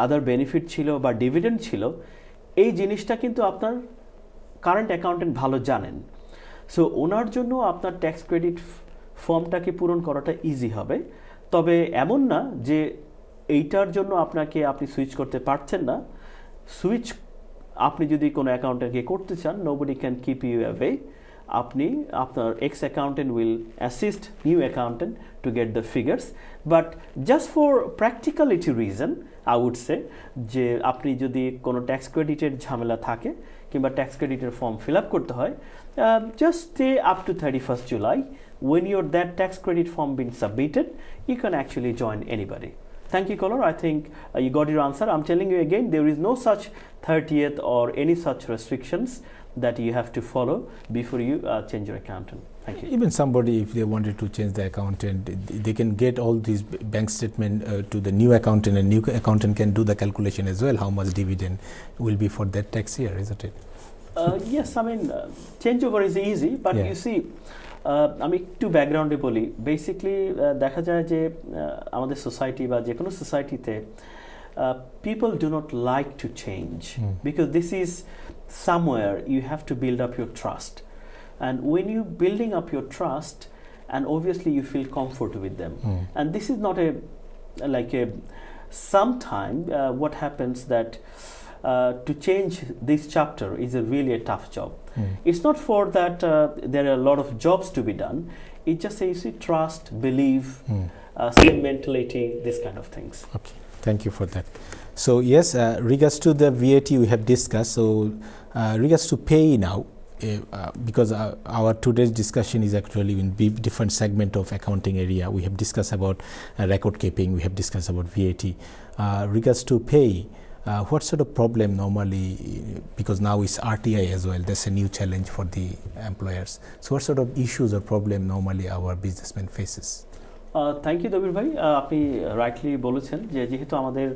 আদার বেনিফিট ছিল বা ডিভিডেন্ড ছিল, এই জিনিসটা কিন্তু আপনার কারেন্ট অ্যাকাউন্টেন্ট ভালো জানেন। সো ওনার জন্য আপনার ট্যাক্স ক্রেডিট ফর্মটাকে পূরণ করাটা ইজি হবে। তবে এমন না যে এইটার জন্য আপনি সুইচ করতে পারছেন না। সুইচ আপনি যদি কোনো অ্যাকাউন্টেন্টকে করতে চান, nobody can keep you away. আপনি আপনার ex accountant will assist new accountant to get the figures, but just for practicality reason I would say যে আপনি যদি কোনো ট্যাক্স ক্রেডিটের ঝামেলা থাকে কিংবা ট্যাক্স ক্রেডিটের ফর্ম ফিল আপ করতে হয়, just stay up to 31st July. When that tax credit form been submitted, you can actually join anybody. Thank you, caller. I think you got your answer. I'm telling you again, there is no such 30th or any such restrictions that you have to follow before you change your accountant. Thank you. Even somebody, if they wanted to change the accountant, they can get all these bank statement to the new accountant, and new accountant can do the calculation as well, how much dividend will be for that tax year, isn't it? Yes, I mean, changeover is easy, but Yeah. you see, আমি একটু ব্যাকগ্রাউন্ডে বলি। Basically দেখা যায় যে আমাদের society বা যে কোনো সোসাইটিতে people do not like to change because this is somewhere you have to build up your trust, and when you building up your trust, and obviously you feel comfort with them, and this is not a sometime what happens that to change this chapter is really a tough job. It's not for that there are a lot of jobs to be done. It just says trust, believe, same mentality, this kind of things. Okay, thank you for that. So yes, regards to the VAT we have discussed. So regards to pay now, because our today's discussion is actually in different segment of accounting area. We have discussed about record keeping, we have discussed about VAT. Regards to pay, what sort of problem normally, because now it's RTI as well, that's a new challenge for the employers. So what sort of issues or problem normally our businessman faces? Thank you Dabir ভাই, আপনি rightly বলেছেন যে যেহেতু আমাদের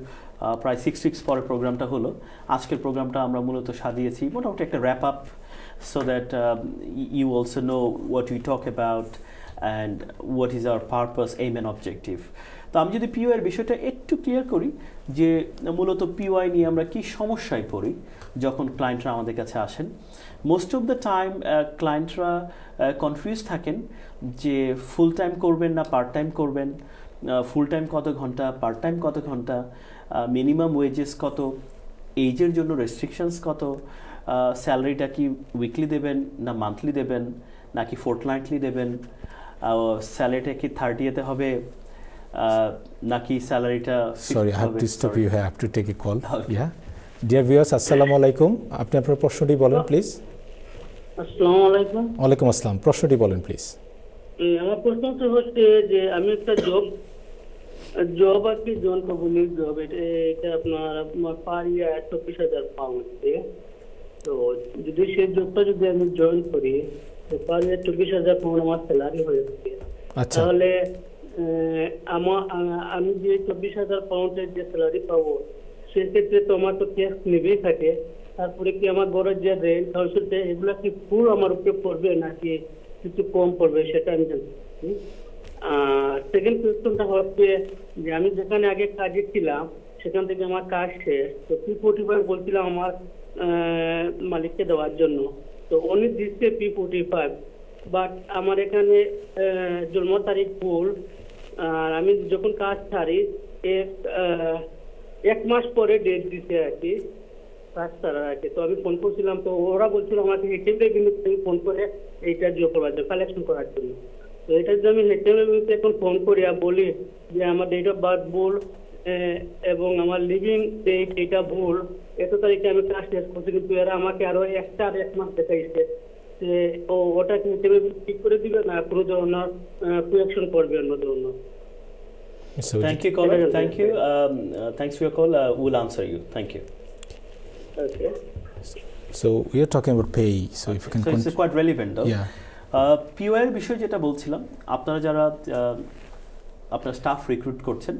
প্রায় 6 weeks পরে প্রোগ্রামটা হলো, আজকের প্রোগ্রামটা আমরা মূলত সাজিয়েছি মোটামুটি একটা wrap up, so that you also know what we talk about and what is our purpose, aim and objective. তো আমি যদি পিওয়াইয়ের বিষয়টা একটু ক্লিয়ার করি যে মূলত পিওয়াই নিয়ে আমরা কি সমস্যায় পড়ি যখন ক্লায়েন্টরা আমাদের কাছে আসেন। মোস্ট অফ দ্য টাইম ক্লায়েন্টরা কনফিউজ থাকেন যে ফুল টাইম করবেন না পার্ট টাইম করবেন, ফুল টাইম কত ঘন্টা, পার্ট টাইম কত ঘন্টা, মিনিমাম ওয়েজেস কত, এইজের জন্য রেস্ট্রিকশনস কত, স্যালারিটা কি উইকলি দেবেন না মান্থলি দেবেন নাকি ফোর্টনাইটলি দেবেন, স্যালারিটা কি 30তে হবে নাকি স্যালারিটা। Sorry, I have to stop you. I have to take a call. Okay. Yeah. Dear viewers, আসসালামু আলাইকুম। আপনি আপনার প্রশ্নটি বলেন প্লিজ। আসসালামু আলাইকুম। ওয়ালাইকুম আসসালাম, প্রশ্নটি বলেন প্লিজ। আমার প্রশ্নটা হচ্ছে যে আমি একটা জব আর কি জয়েন করবো, নিউ জব। এটা আপনার পার ইয়ার 24,000 পাউন্ড। তো যদি সেই জবটা যদি আমি জয়েন করি, তো পার ইয়ার 24,000 পাউন্ড আমার স্যালারি হয়ে যাবে। আচ্ছা, তাহলে আমি যে 24,000 পাউন্ডের যে স্যালারি পাবো, সেক্ষেত্রে তো আমার তো ট্যাক্স নেবেই থাকে। তারপরে কি আমার বড় যে রেন্ট হাউস এগুলো কি পুরো আমার উপরে পড়বে নাকি কিছু কম পড়বে, সেটা আমি জানতে চাচ্ছি। সেকেন্ড কোয়েশ্চনটা হচ্ছে যে আমি যেখানে আগে কাজে ছিলাম সেখান থেকে আমার কাজ শেষ, তো P45 বলছিলাম আমার মালিককে দেওয়ার জন্য, তো উনি দিচ্ছে P45, বাট আমার এখানে জন্ম তারিখ ভুল। আর আমি যখন কাজ ছাড়ি এক মাস পরে ডেট দিতে আর কি কাজ ছাড়ার আর কি। তো আমি ফোন করছিলাম, তো ওরা বলছিল আমাকে কিন্তু ফোন করে এইটা জো করার জন্য, কালেকশন করার জন্য। তো এটা যদি আমি এইচএমএস এখন ফোন করি আর বলি যে আমার ডেট অফ বার্থ ভুল এবং আমার লিভিং ডেট এটা ভুল, এত তারিখে আমি কাজ শেষ করছি, কিন্তু এরা আমাকে আরো এক মাস দেখাইছে, যে ওটা কি এইচএমএস ঠিক করে দিবে না কোনো ধরনের কোঅ্যাকশন করবে অন্য ধরনের? So Thank you, caller. Thank you. Thanks for your call. We'll answer you. Thank you. Okay. so we are talking about pay. So if you can So it's quite relevant, though. yeah. POI এর বিষয়ে যেটা বলছিলাম, আপনারা যারা আপনার staff recruit করছেন,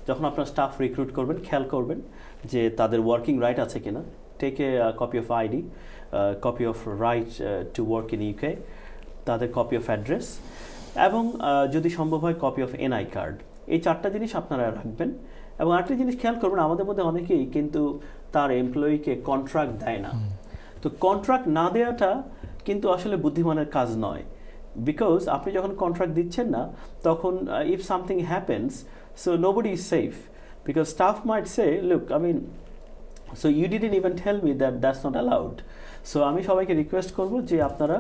যখন আপনার স্টাফ রিক্রুট করবেন খেয়াল করবেন যে তাদের ওয়ার্কিং রাইট আছে কিনা। Take a copy of ID, copy of right to work in UK, তাদের কপি অফ অ্যাড্রেস এবং যদি সম্ভব হয় কপি অফ এনআই কার্ড। এই চারটা জিনিস আপনারা রাখবেন। এবং আরেকটা জিনিস খেয়াল করবেন, আমাদের মধ্যে অনেকেই কিন্তু তার এমপ্লয়িকে কন্ট্রাক্ট দেয় না। তো কন্ট্রাক্ট না দেওয়াটা কিন্তু আসলে বুদ্ধিমানের কাজ নয়, বিকজ আপনি যখন কন্ট্রাক্ট দিচ্ছেন না তখন if something happens, so nobody is safe, because staff might say look I mean so you didn't even tell me that's not allowed. সো আমি সবাইকে রিকোয়েস্ট করব যে আপনারা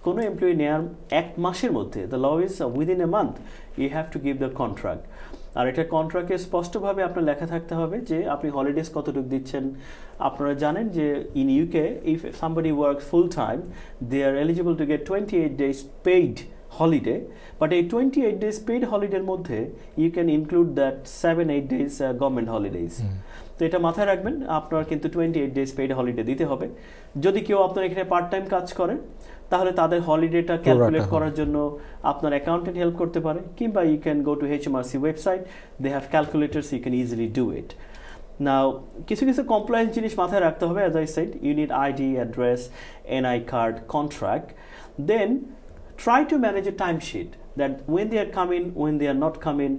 কোনো এমপ্লয়ি নেওয়ার 1 মাসের মধ্যে, the law is within a month you have to give the contract. আর এটা কন্ট্রাক্টে স্পষ্টভাবে আপনার লেখা থাকতে হবে যে আপনি হলিডেজ কতটুকু দিচ্ছেন। আপনারা জানেন যে in UK if somebody works full time they are eligible to get 28 days paid holiday, but এই 28 days পেইড হলিডের মধ্যে you can include that 7-8 days government holidays. তো এটা মাথায় রাখবেন, আপনার কিন্তু 28 days পেইড হলিডে দিতে হবে। যদি কেউ আপনার এখানে পার্ট টাইম কাজ করে তাহলে তাদের হলিডেটা ক্যালকুলেট করার জন্য আপনার অ্যাকাউন্টেন্ট হেল্প করতে পারে, কিংবা you can go to HMRC website, they have calculators, you can easily do it. Now কিছু কিছু কমপ্লায়েন্স জিনিস মাথায় রাখতে হবে। As I said, you need ID, address, NI card, contract. Then try to manage a timesheet that when they are coming, when they are not coming,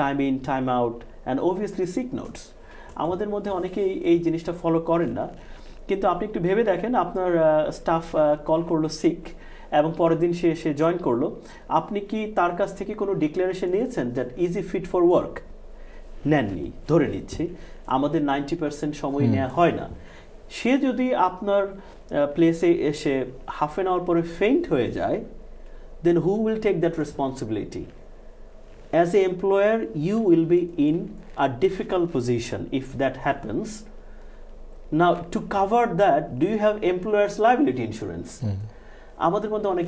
time in, time out, and obviously sick notes. আমাদের মধ্যে অনেকেই এই জিনিসটা follow করেন না, কিন্তু আপনি একটু ভেবে দেখেন, আপনার স্টাফ কল করলো সিক এবং পরের দিন সে এসে জয়েন করলো, আপনি কি তার কাছ থেকে কোনো ডিক্লারেশন নিয়েছেন that is he fit for work? নেননি, ধরে নিচ্ছি। আমাদের 90% সময় নেওয়া হয় না। সে যদি আপনার প্লেসে এসে হাফ অ্যান আওয়ার পরে ফেইন্ট হয়ে যায়, then who will take that responsibility? As an employer, you will be in a difficult position if that happens. Now, to cover that, do you have employer's liability insurance? আমাদের মধ্যে অনেক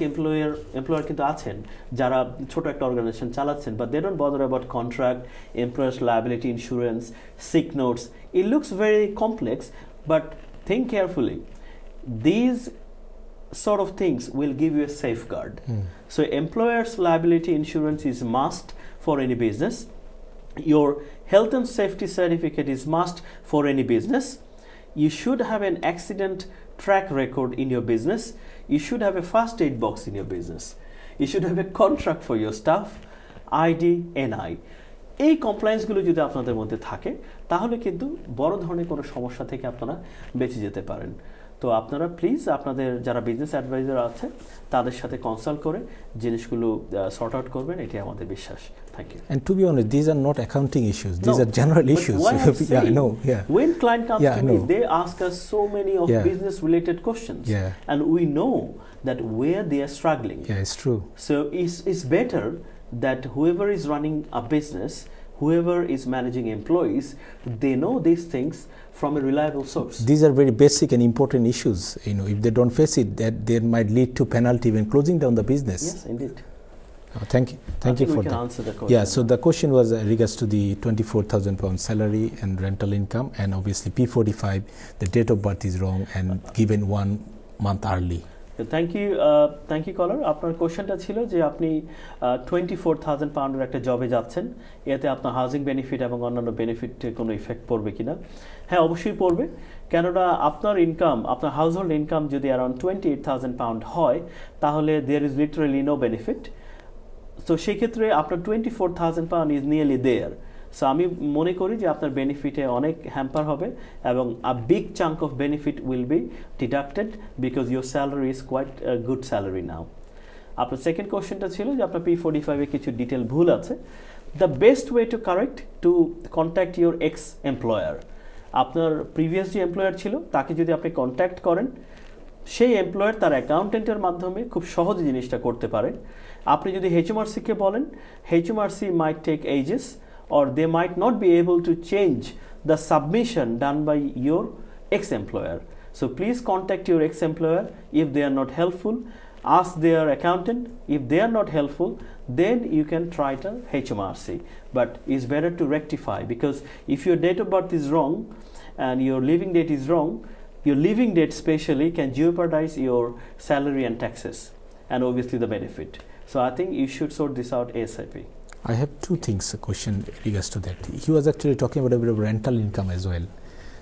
employer কিন্তু আছেন যারা ছোট একটা অর্গানাইজেশন চালাচ্ছেন, but they don't bother about contract, employer's liability insurance, sick notes. It looks very complex, but think carefully. These sort of things will give you a safeguard. So employer's liability insurance is must for any business. Your health and safety certificate is must for any business. You should have an accident track record in your business. You should have a first aid box in your business. You should have a contract for your staff, ID, NI. এই কমপ্লায়েন্সগুলো যদি আপনাদের মধ্যে থাকে তাহলে কিন্তু বড় ধরনের কোনো সমস্যা থেকে আপনারা বেঁচে যেতে পারেন। তো আপনারা প্লিজ আপনাদের যারা বিজনেস অ্যাডভাইজার আছে তাদের সাথে কনসাল্ট করে জিনিসগুলো সর্ট আউট করবেন, এটাই আমাদের বিশ্বাস। Thank you. And to be honest, these are not accounting issues. These are general issues. Yeah, I know. Yeah. When client comes Yeah, to I me, know. they ask us so many of business-related questions, Yeah. and we know that where they are struggling. Yeah, it's true. So it's better that whoever is running a business, whoever is managing employees, they know these things from a reliable source. These are very basic and important issues. You know, if they don't face it, that they might lead to penalty when closing down the business. Yes, indeed. Thank you. Thank you for we can that. answer the question. Yeah, so the question was regards to the 24,000 pound salary and rental income, and obviously P45, the date of birth is wrong and given 1 month early. Thank you caller. আপনার কোশ্চেনটা ছিল যে আপনি 24,000 পাউন্ডের একটা জবে যাচ্ছেন, এতে আপনার হাউজিং বেনিফিট এবং অন্যান্য বেনিফিটে কোনো ইফেক্ট পড়বে কিনা। হ্যাঁ, অবশ্যই পড়বে, কেননা আপনার ইনকাম, আপনার হাউস হোল্ড ইনকাম যদি অ্যারাউন্ড 28,000 পাউন্ড হয় তাহলে there is literally no benefit. তো সেই ক্ষেত্রে আপনার 24,000 pound is nearly there. So আমি মনে করি যে আপনার বেনিফিটে অনেক হ্যাম্পার হবে এবং a big chunk of benefit will be deducted because your salary is quite good salary now. আপনার সেকেন্ড কোয়েশ্চেনটা ছিল যে আপনার P45-এ কিছু ডিটেল ভুল আছে। The best way to correct to contact your ex employer. আপনার প্রিভিয়াস যে এমপ্লয়ার ছিল তাকে যদি আপনি কন্ট্যাক্ট করেন, সেই এমপ্লয়ার তার অ্যাকাউন্টেন্টের মাধ্যমে খুব সহজে জিনিসটা করতে পারে। আপনি যদি এইচএমআরসিকে বলেন, HMRC might take ages or they might not be able to change the submission done by your ex-employer. So please contact your ex-employer if they are not helpful. Ask their accountant. If they are not helpful, then you can try the HMRC. But it's better to rectify, because if your date of birth is wrong and your leaving date is wrong, your leaving date especially can jeopardize your salary and taxes and obviously the benefit. So I think you should sort this out ASAP. I have two things, a question regards to that. He was actually talking about a bit of rental income as well.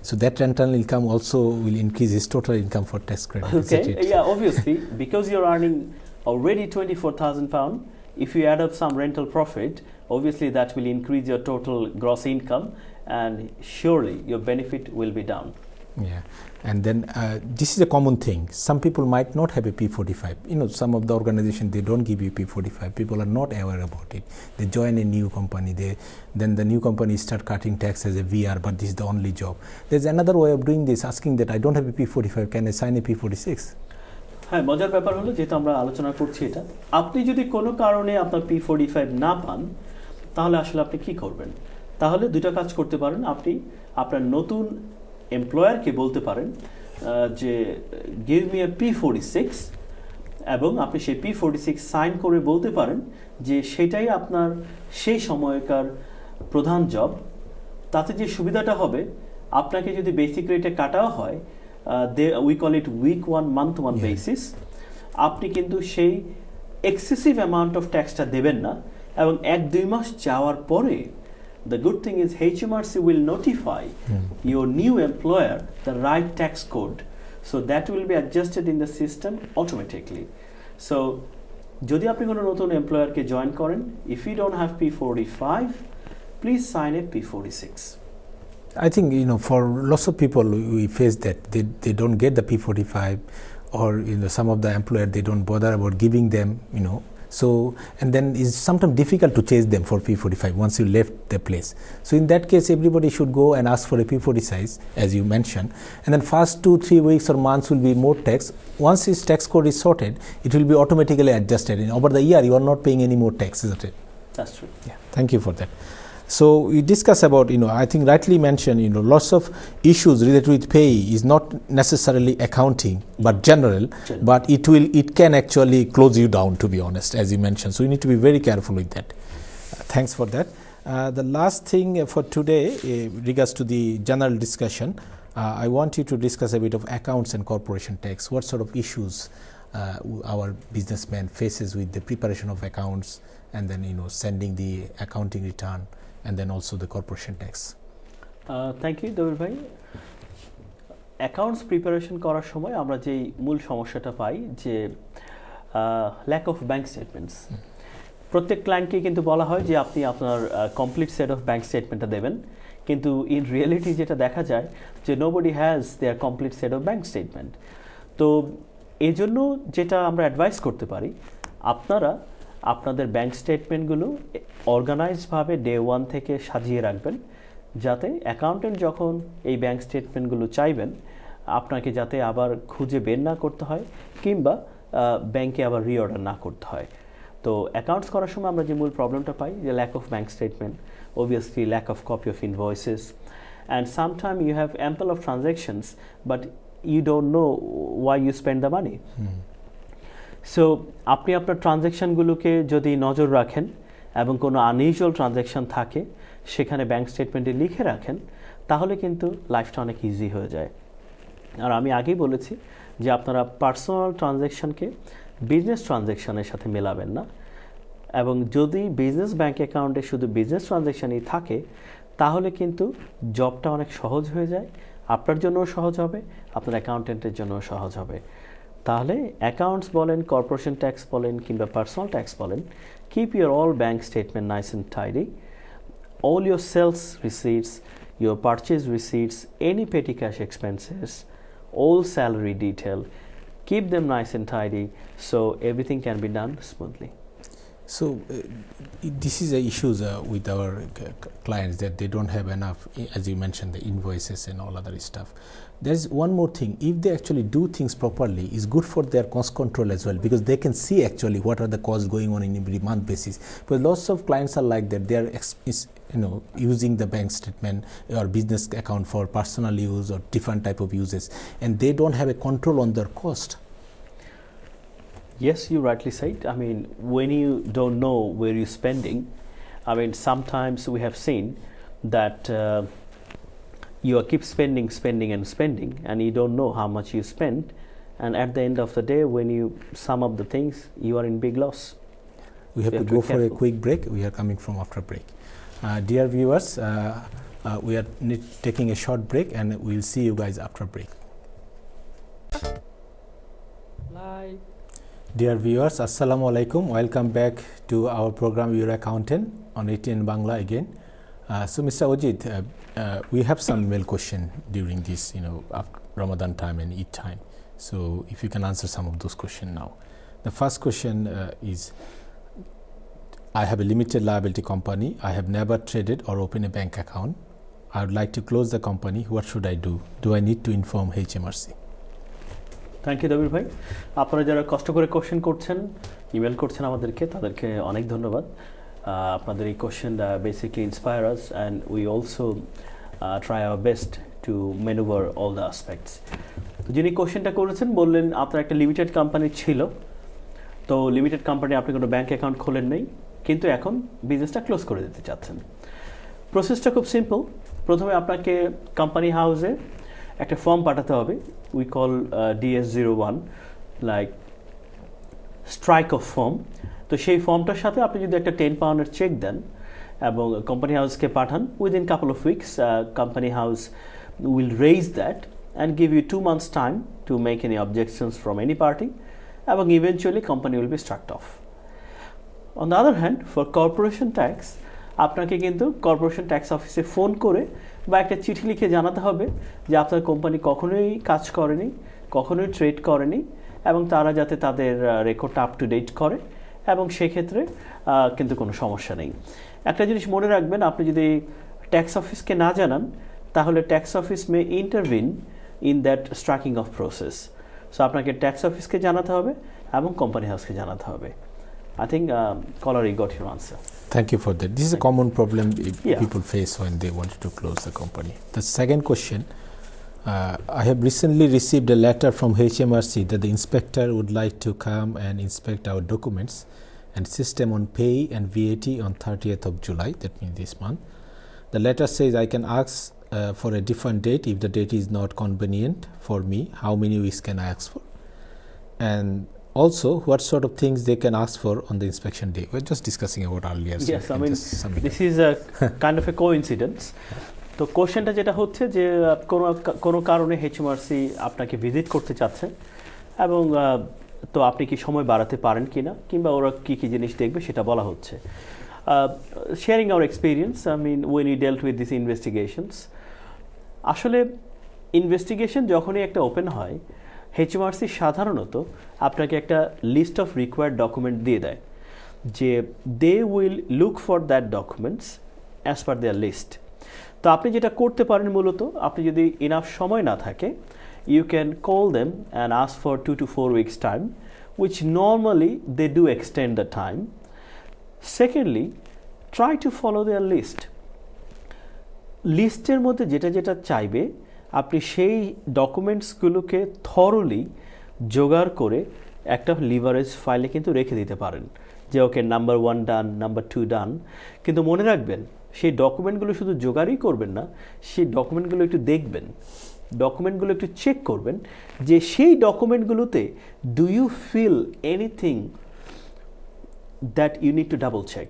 So that rental income also will increase his total income for tax credit. Okay, yeah, obviously, because you're earning already £24,000, if you add up some rental profit, obviously that will increase your total gross income, and surely your benefit will be down. Yeah, and then this is a common thing. Some people might not have a P45. Some of the organizations, they don't give you P45. People are not aware about it. They join a new company. Then the new company start cutting tax as a VR, but this is the only job. There's another way of doing this, asking that I don't have a P45, can I sign a P46? হ্যাঁ, মজার ব্যাপার হলো, যেহেতু আমরা আলোচনা করছি এটা, আপনি যদি কোনো কারণে আপনার P45 না পান, তাহলে আসলে আপনি কি করবেন? তাহলে দুটো কাজ করতে পারেন। আপনি আপনার নতুন এমপ্লয়ারকে বলতে পারেন যে গিভ মি এ P46, এবং আপনি সেই P46 সাইন করে বলতে পারেন যে সেটাই আপনার সেই সময়কার প্রধান জব। তাতে যে সুবিধাটা হবে, আপনাকে যদি বেসিক রেটে কাটাও হয়, we call it week 1 month 1 basis, আপনি কিন্তু সেই এক্সেসিভ অ্যামাউন্ট অফ ট্যাক্সটা দেবেন না। এবং 1-2 মাস যাওয়ার পরে, the good thing is HMRC will notify your new employer the right tax code, so that will be adjusted in the system automatically. So যদি আপনি কোনো নতুন এমপ্লয়ারকে জয়েন করেন, if you don't have P45, please sign a P46. I think for lots of people we face that they don't get the P45, or some of the employer, they don't bother about giving them, so, and then it's sometimes difficult to chase them for P45 once you left the place. So in that case, everybody should go and ask for a P46, as you mentioned, and then first 2-3 weeks or months will be more tax. Once his tax code is sorted, it will be automatically adjusted. Over the year, you are not paying any more tax, isn't it? That's true. Yeah, thank you for that. So we discuss about, I think rightly mentioned, lots of issues related with pay is not necessarily accounting, but general, but it can actually close you down, to be honest, as you mentioned. So you need to be very careful with that. Thanks for that. The last thing for today, regards to the general discussion, I want you to discuss a bit of accounts and corporation tax. What sort of issues our businessman faces with the preparation of accounts, and then sending the accounting return, and then also the corporation tax. Thank you, David bhai. Accounts preparation করার সময় আমরা যেই মূল সমস্যাটা পাই, যে lack of bank statements. প্রত্যেক ক্লায়েন্টকে কিন্তু বলা হয় যে আপনি আপনার কমপ্লিট সেট অফ ব্যাংক স্টেটমেন্টটা দেবেন, কিন্তু ইন রিয়েলিটি যেটা দেখা যায় যে nobody has their complete set of bank statement. তো এই জন্য যেটা আমরা অ্যাডভাইস করতে পারি, আপনারা আপনাদের ব্যাংক স্টেটমেন্টগুলো অর্গানাইজডভাবে ডে 1 থেকে সাজিয়ে রাখবেন, যাতে অ্যাকাউন্টেন্ট যখন এই ব্যাংক স্টেটমেন্টগুলো চাইবেন, আপনাকে যাতে আবার খুঁজে বের না করতে হয়, কিংবা ব্যাংকে আবার রিঅর্ডার না করতে হয়। তো অ্যাকাউন্টস করার সময় আমরা যে মূল প্রবলেমটা পাই, যে lack of bank statement, obviously lack of copy of invoices, and sometimes you have ample of transactions, but you don't know why you spend the money. So আপনি আপনার ট্রানজ্যাকশানগুলোকে যদি নজর রাখেন এবং কোনো আনইউজুয়াল ট্রানজ্যাকশান থাকে, সেখানে ব্যাংক স্টেটমেন্টে লিখে রাখেন, তাহলে কিন্তু লাইফটা অনেক ইজি হয়ে যায়। আর আমি আগেই বলেছি যে আপনারা পার্সোনাল ট্রানজ্যাকশানকে বিজনেস ট্রানজ্যাকশানের সাথে মেলাবেন না, এবং যদি বিজনেস ব্যাংক অ্যাকাউন্টে শুধু বিজনেস ট্রানজ্যাকশানই থাকে, তাহলে কিন্তু জবটা অনেক সহজ হয়ে যায়, আপনার জন্যও সহজ হবে, আপনার অ্যাকাউন্টেন্টের জন্যও সহজ হবে। তাহলে অ্যাকাউন্টস বলেন, কর্পোরেশন ট্যাক্স বলেন, কিংবা পার্সোনাল ট্যাক্স বলেন, keep your all bank statement nice and tidy. All your sales receipts, your purchase receipts, any petty cash expenses, all salary detail, keep them nice and tidy so everything can be done smoothly. So this is a issues with our clients, that they don't have enough, as you mentioned, the invoices and all other stuff. There's one more thing: if they actually do things properly, it's good for their cost control as well, because they can see actually what are the costs going on in every month basis. But lots of clients are like that; they are using the bank statement or business account for personal use or different type of uses, and they don't have a control on their cost. Yes, you rightly said. I mean, when you don't know where you're spending, I mean, sometimes we have seen that you keep spending, and you don't know how much you spend, and at the end of the day, when you sum up the things, you are in big loss. We have to go for a quick break. We are coming from after break. Dear viewers, we are taking a short break, and we'll see you guys after break. Live. Dear viewers, Assalamu alaikum. Welcome back to our program Your Accountant on ATN Bangla again. So Mr. Ojit, we have some mail question during this, after Ramadan time and Eid time. So if you can answer some of those questions now. The first question is, I have a limited liability company. I have never traded or opened a bank account. I would like to close the company. What should I do? Do I need to inform HMRC? Thank you Dabir ভাই, আপনারা যারা কষ্ট করে question করছেন, email করছেন আমাদেরকে, তাদেরকে অনেক ধন্যবাদ। আপনাদের এই question basically inspire us, and we also try our best to manoeuvre all the aspects. তো যিনি কোশ্চেনটা করেছেন বললেন আপনার একটা লিমিটেড কোম্পানি ছিল, তো লিমিটেড কোম্পানি আপনি কোনো ব্যাঙ্ক অ্যাকাউন্ট খোলেন নেই, কিন্তু এখন বিজনেসটা ক্লোজ করে দিতে চাচ্ছেন। প্রসেসটা খুব সিম্পল। প্রথমে আপনাকে কোম্পানি হাউসে একটা ফর্ম পাঠাতে হবে, we call DS01, like strike of form. তো সেই ফর্মটার সাথে আপনি যদি একটা 10 পাউন্ডের চেক দেন এবং কোম্পানি হাউসকে পাঠান, within couple of weeks company house will raise that and give you 2 months time to make any objections from any party, এবং eventually company will be struck off. On the other hand, for corporation tax, আপনাকে কিন্তু corporation tax অফিসে phone করে বা একটা চিঠি লিখে জানাতে হবে যে আপনার কোম্পানি কখনোই কাজ করেনি, কখনোই ট্রেড করেনি, এবং তারা যাতে তাদের রেকর্ডটা আপ টু ডেট করে, এবং সেক্ষেত্রে কিন্তু কোনো সমস্যা নেই। একটা জিনিস মনে রাখবেন, আপনি যদি ট্যাক্স অফিসকে না জানান, তাহলে tax office may intervene in that striking off process. So আপনাকে ট্যাক্স অফিসকে জানাতে হবে এবং কোম্পানি হাউসকে জানাতে হবে। I think caller, you got your answer. Thank you for that. This is a common problem people face when they want to close the company. The second question, I have recently received a letter from HMRC that the inspector would like to come and inspect our documents and system on pay and VAT on 30th of July, that means this month. The letter says I can ask for a different date if the date is not convenient for me. How many weeks can I ask for? And also, what sort of things they can ask for on the inspection day? We're just discussing about earlier. Yes, I mean, this is a kind of a coincidence. তো কোশ্চেনটা যেটা হচ্ছে যে কোনো কারণে HMRC আপনাকে visit করতে চাচ্ছেন, এবং তো আপনি কি সময় বাড়াতে পারেন কিনা, কিংবা ওরা কী কী জিনিস দেখবে সেটা বলা হচ্ছে। Sharing our experience, I mean when you dealt with this investigations, আসলে ইনভেস্টিগেশন যখনই একটা ওপেন হয়, HMRC সাধারণত আপনাকে একটা লিস্ট অফ রিকোয়ার্ড ডকুমেন্ট দিয়ে দেয়, যে they will look for that documents as per their list. তো আপনি যেটা করতে পারেন, মূলত আপনি যদি ইনাফ সময় না থাকে, you can call them and ask for 2 to 4 weeks time, which normally they do extend the time. Secondly, try to follow their list. লিস্টের মধ্যে যেটা যেটা চাইবে, আপনি সেই ডকুমেন্টসগুলোকে থরলি জোগাড় করে একটা লিভারেজ ফাইলে কিন্তু রেখে দিতে পারেন, যে ওকে নাম্বার 1 ডান, নাম্বার 2 ডান। কিন্তু মনে রাখবেন, সেই ডকুমেন্টগুলো শুধু জোগাড়ই করবেন না, সেই ডকুমেন্টগুলো একটু দেখবেন, ডকুমেন্টগুলো একটু চেক করবেন যে সেই ডকুমেন্টগুলোতে do you fill anything that you need to double check.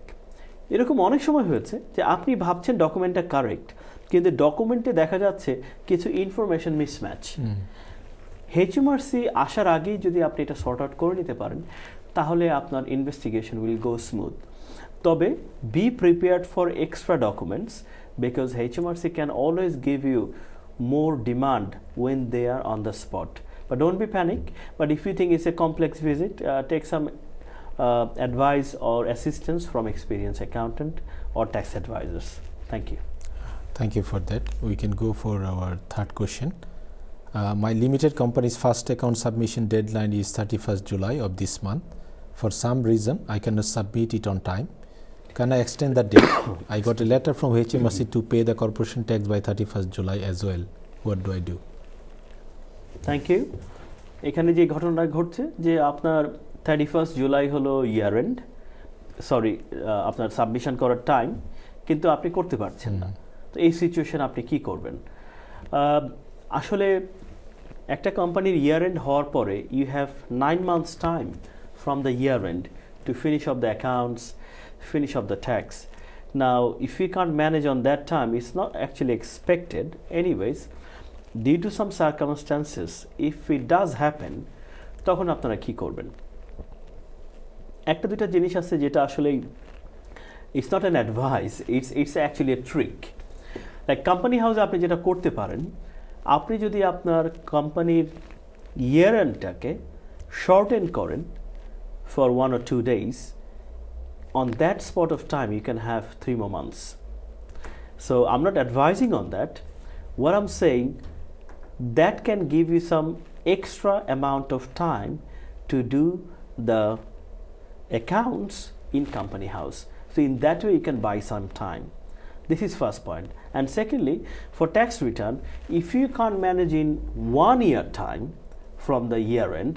এরকম অনেক সময় হয়েছে যে আপনি ভাবছেন ডকুমেন্টটা কারেক্ট, কিন্তু ডকুমেন্টে দেখা যাচ্ছে কিছু ইনফরমেশন মিসম্যাচ। HMRC আসার আগেই যদি আপনি এটা সর্ট আউট করে নিতে পারেন, তাহলে আপনার ইনভেস্টিগেশন উইল গো স্মুথ। তবে be prepared for extra documents, because HMRC can always give you more demand when they are on the spot. But don't be panic. But if you think it's a complex visit, take some advice or assistance from experienced accountant or tax advisors. Thank you. Thank you for that. We can go for our third question. My limited company's first account submission deadline is 31st July of this month. For some reason, I cannot submit it on time. Can I extend the date? I got a letter from HMRC to pay the corporation tax by 31st July as well. What do I do? Thank you. এখানে যে ঘটনাটা ঘটছে যে আপনার 31st July হলো year end, sorry আপনার submission করার time, কিন্তু আপনি করতে পারছেন না। তো এই সিচুয়েশন আপনি কি করবেন? আসলে একটা কোম্পানির ইয়ার এন্ড হওয়ার পরে you have 9 months time from the year end to finish of the accounts, finish of the tax. Now, if we can't manage on that time, it's not actually expected. Anyways, due to some circumstances, if it does happen, তখন আপনারা কি করবেন? একটা দুটা জিনিস আছে যেটা আসলে it's not an advice, it's actually a trick. Like company house আপনি যেটা করতে পারেন, আপনি যদি আপনার কোম্পানির ইয়ার এন্ডটাকে শর্টেন করেন for 1 or 2 days, on that spot of time you can have 3 more months. So I'm not advising on that. What I'm saying, that can give you some extra amount of time to do the accounts in company house. So in that way you can buy some time. This is first point. And secondly, for tax return, if you can't manage in 1 year time from the year end,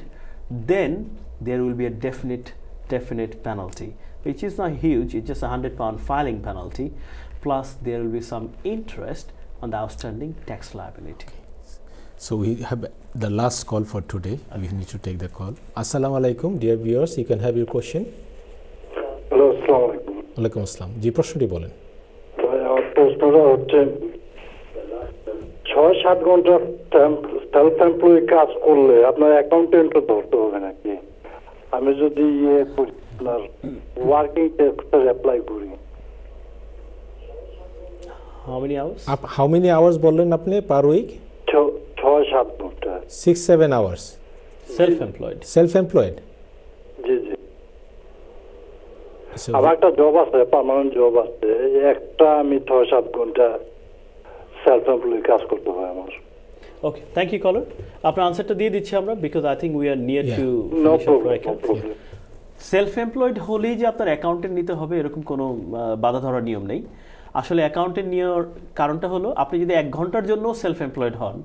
then there will be a definite penalty, which is not huge. It's just £100 filing penalty, plus there will be some interest on the outstanding tax liability. So we have the last call for today. We need to take the call. Assalamu alaikum, dear viewers. You can have your question. Hello, আসসালামু আলাইকুম। ওয়ালাইকুম আসসালাম। জি, প্রশ্নটি বলেন। আমার প্রশ্নটা হচ্ছে 6-7 ঘন্টা সেলফ এমপ্লয়ি কাজ করলে আপনার অ্যাকাউন্টেন্টও ধরতে হবে নাকি? আমি যদি আপনার ওয়ার্কিং ট্যাক্সের অ্যাপ্লাই করি, How many hours? How many hours বললেন আপনি per week? 6-7 ঘন্টা। 6-7 hours. Self-employed. Self-employed. জি জি। So আমার একটা জব আছে, পার্মানেন্ট জব আছে, একটা আমি 6-7 ঘন্টা সেলফ এমপ্লয়ি কাজ করতে হয় আমার। Okay, thank you, caller. আপনার আনসারটা দিয়ে দিচ্ছি আমরা, because I think we are near Yeah. to no finish up our problem, no account. Problem. Self employed হলেই যে আপনার অ্যাকাউন্টেন্ট নিতে হবে এরকম কোনো বাধা ধরার নিয়ম নেই। আসলে অ্যাকাউন্টেন্ট নেওয়ার কারণটা হলো, আপনি যদি 1 ঘন্টার জন্য সেলফ এমপ্লয়েড হন,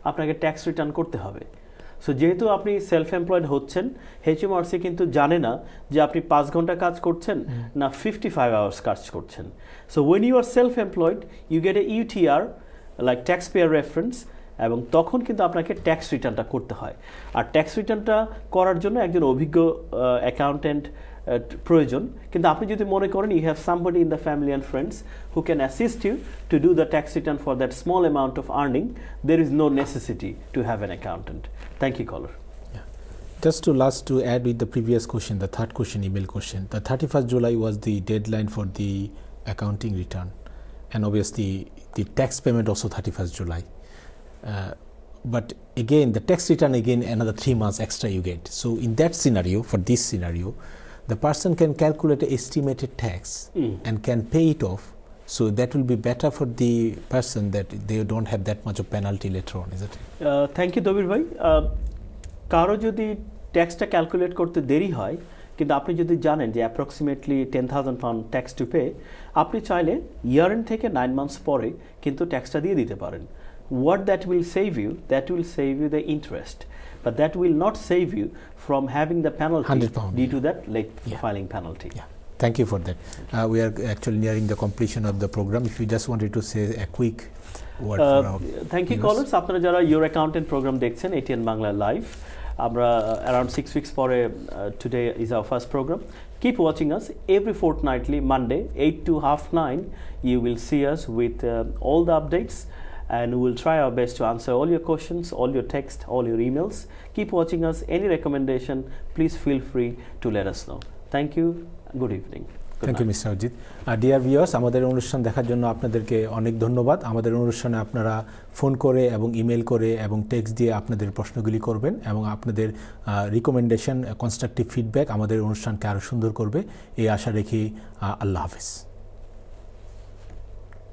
আপনাকে ট্যাক্স রিটার্ন করতে হবে। সো যেহেতু আপনি সেলফ এমপ্লয়েড হচ্ছেন, HMRC কিন্তু জানে না যে আপনি 5 ঘন্টা কাজ করছেন না 55 আওয়ার্স কাজ করছেন। So when you are self employed, you get a UTR, like tax payer reference, এবং তখন কিন্তু আপনাকে ট্যাক্স রিটার্নটা করতে হয়। আর ট্যাক্স রিটার্নটা করার জন্য একজন অভিজ্ঞ অ্যাকাউন্টেন্ট প্রয়োজন। কিন্তু আপনি যদি মনে করেন you have somebody in the family and friends who can assist you to do the tax return for that small amount of earning, there is no necessity to have an accountant. Thank you, caller. just to add with the previous question, the third question, email question, the 31st July was the deadline for the accounting return, and obviously the tax payment also 31st July. But again, the tax return, again another 3 months extra you get. So in that scenario, for this scenario, the person can calculate an estimated tax and can pay it off. So that will be better for the person, that they don't have that much of penalty later on, is it? Thank you Dabir ভাই। কারো যদি ট্যাক্সটা calculate করতে দেরি হয়, কিন্তু আপনি যদি জানেন যে অ্যাপ্রক্সিমেটলি £10,000 ট্যাক্স টু পে, আপনি চাইলে ইয়ার এন্ড থেকে 9 months পরে কিন্তু ট্যাক্সটা দিয়ে দিতে পারেন। What that will save you, that will save you the interest, but that will not save you from having the penalty £100, due to that late Yeah. filing penalty. Yeah, thank you for that. We are actually nearing the completion of the program. If you just wanted to say a quick word for our thank you, viewers. Callers. আপনারা যারা your accountant programme দেখছেন ATN Bangla live, আমরা around 6 weeks পরে, today is our first programme. Keep watching us every fortnightly, Monday 8 to 9:30. You will see us with all the updates, and we will try our best to answer all your questions, all your text, all your emails. Keep watching us. Any recommendation, please feel free to let us know. Thank you. Good evening. Thank you mister Ajit. Dear viewers, আমাদের অনুষ্ঠান দেখার জন্য আপনাদেরকে অনেক ধন্যবাদ। আমাদের অনুষ্ঠানে আপনারা ফোন করে এবং ইমেল করে এবং টেক্সট দিয়ে আপনাদের প্রশ্নগুলি করবেন এবং আপনাদের রিকমেন্ডেশন, কনস্ট্রাকটিভ ফিডব্যাক আমাদের অনুষ্ঠানকে আরও সুন্দর করবে এই আশা রেখে আল্লাহ হাফেজ।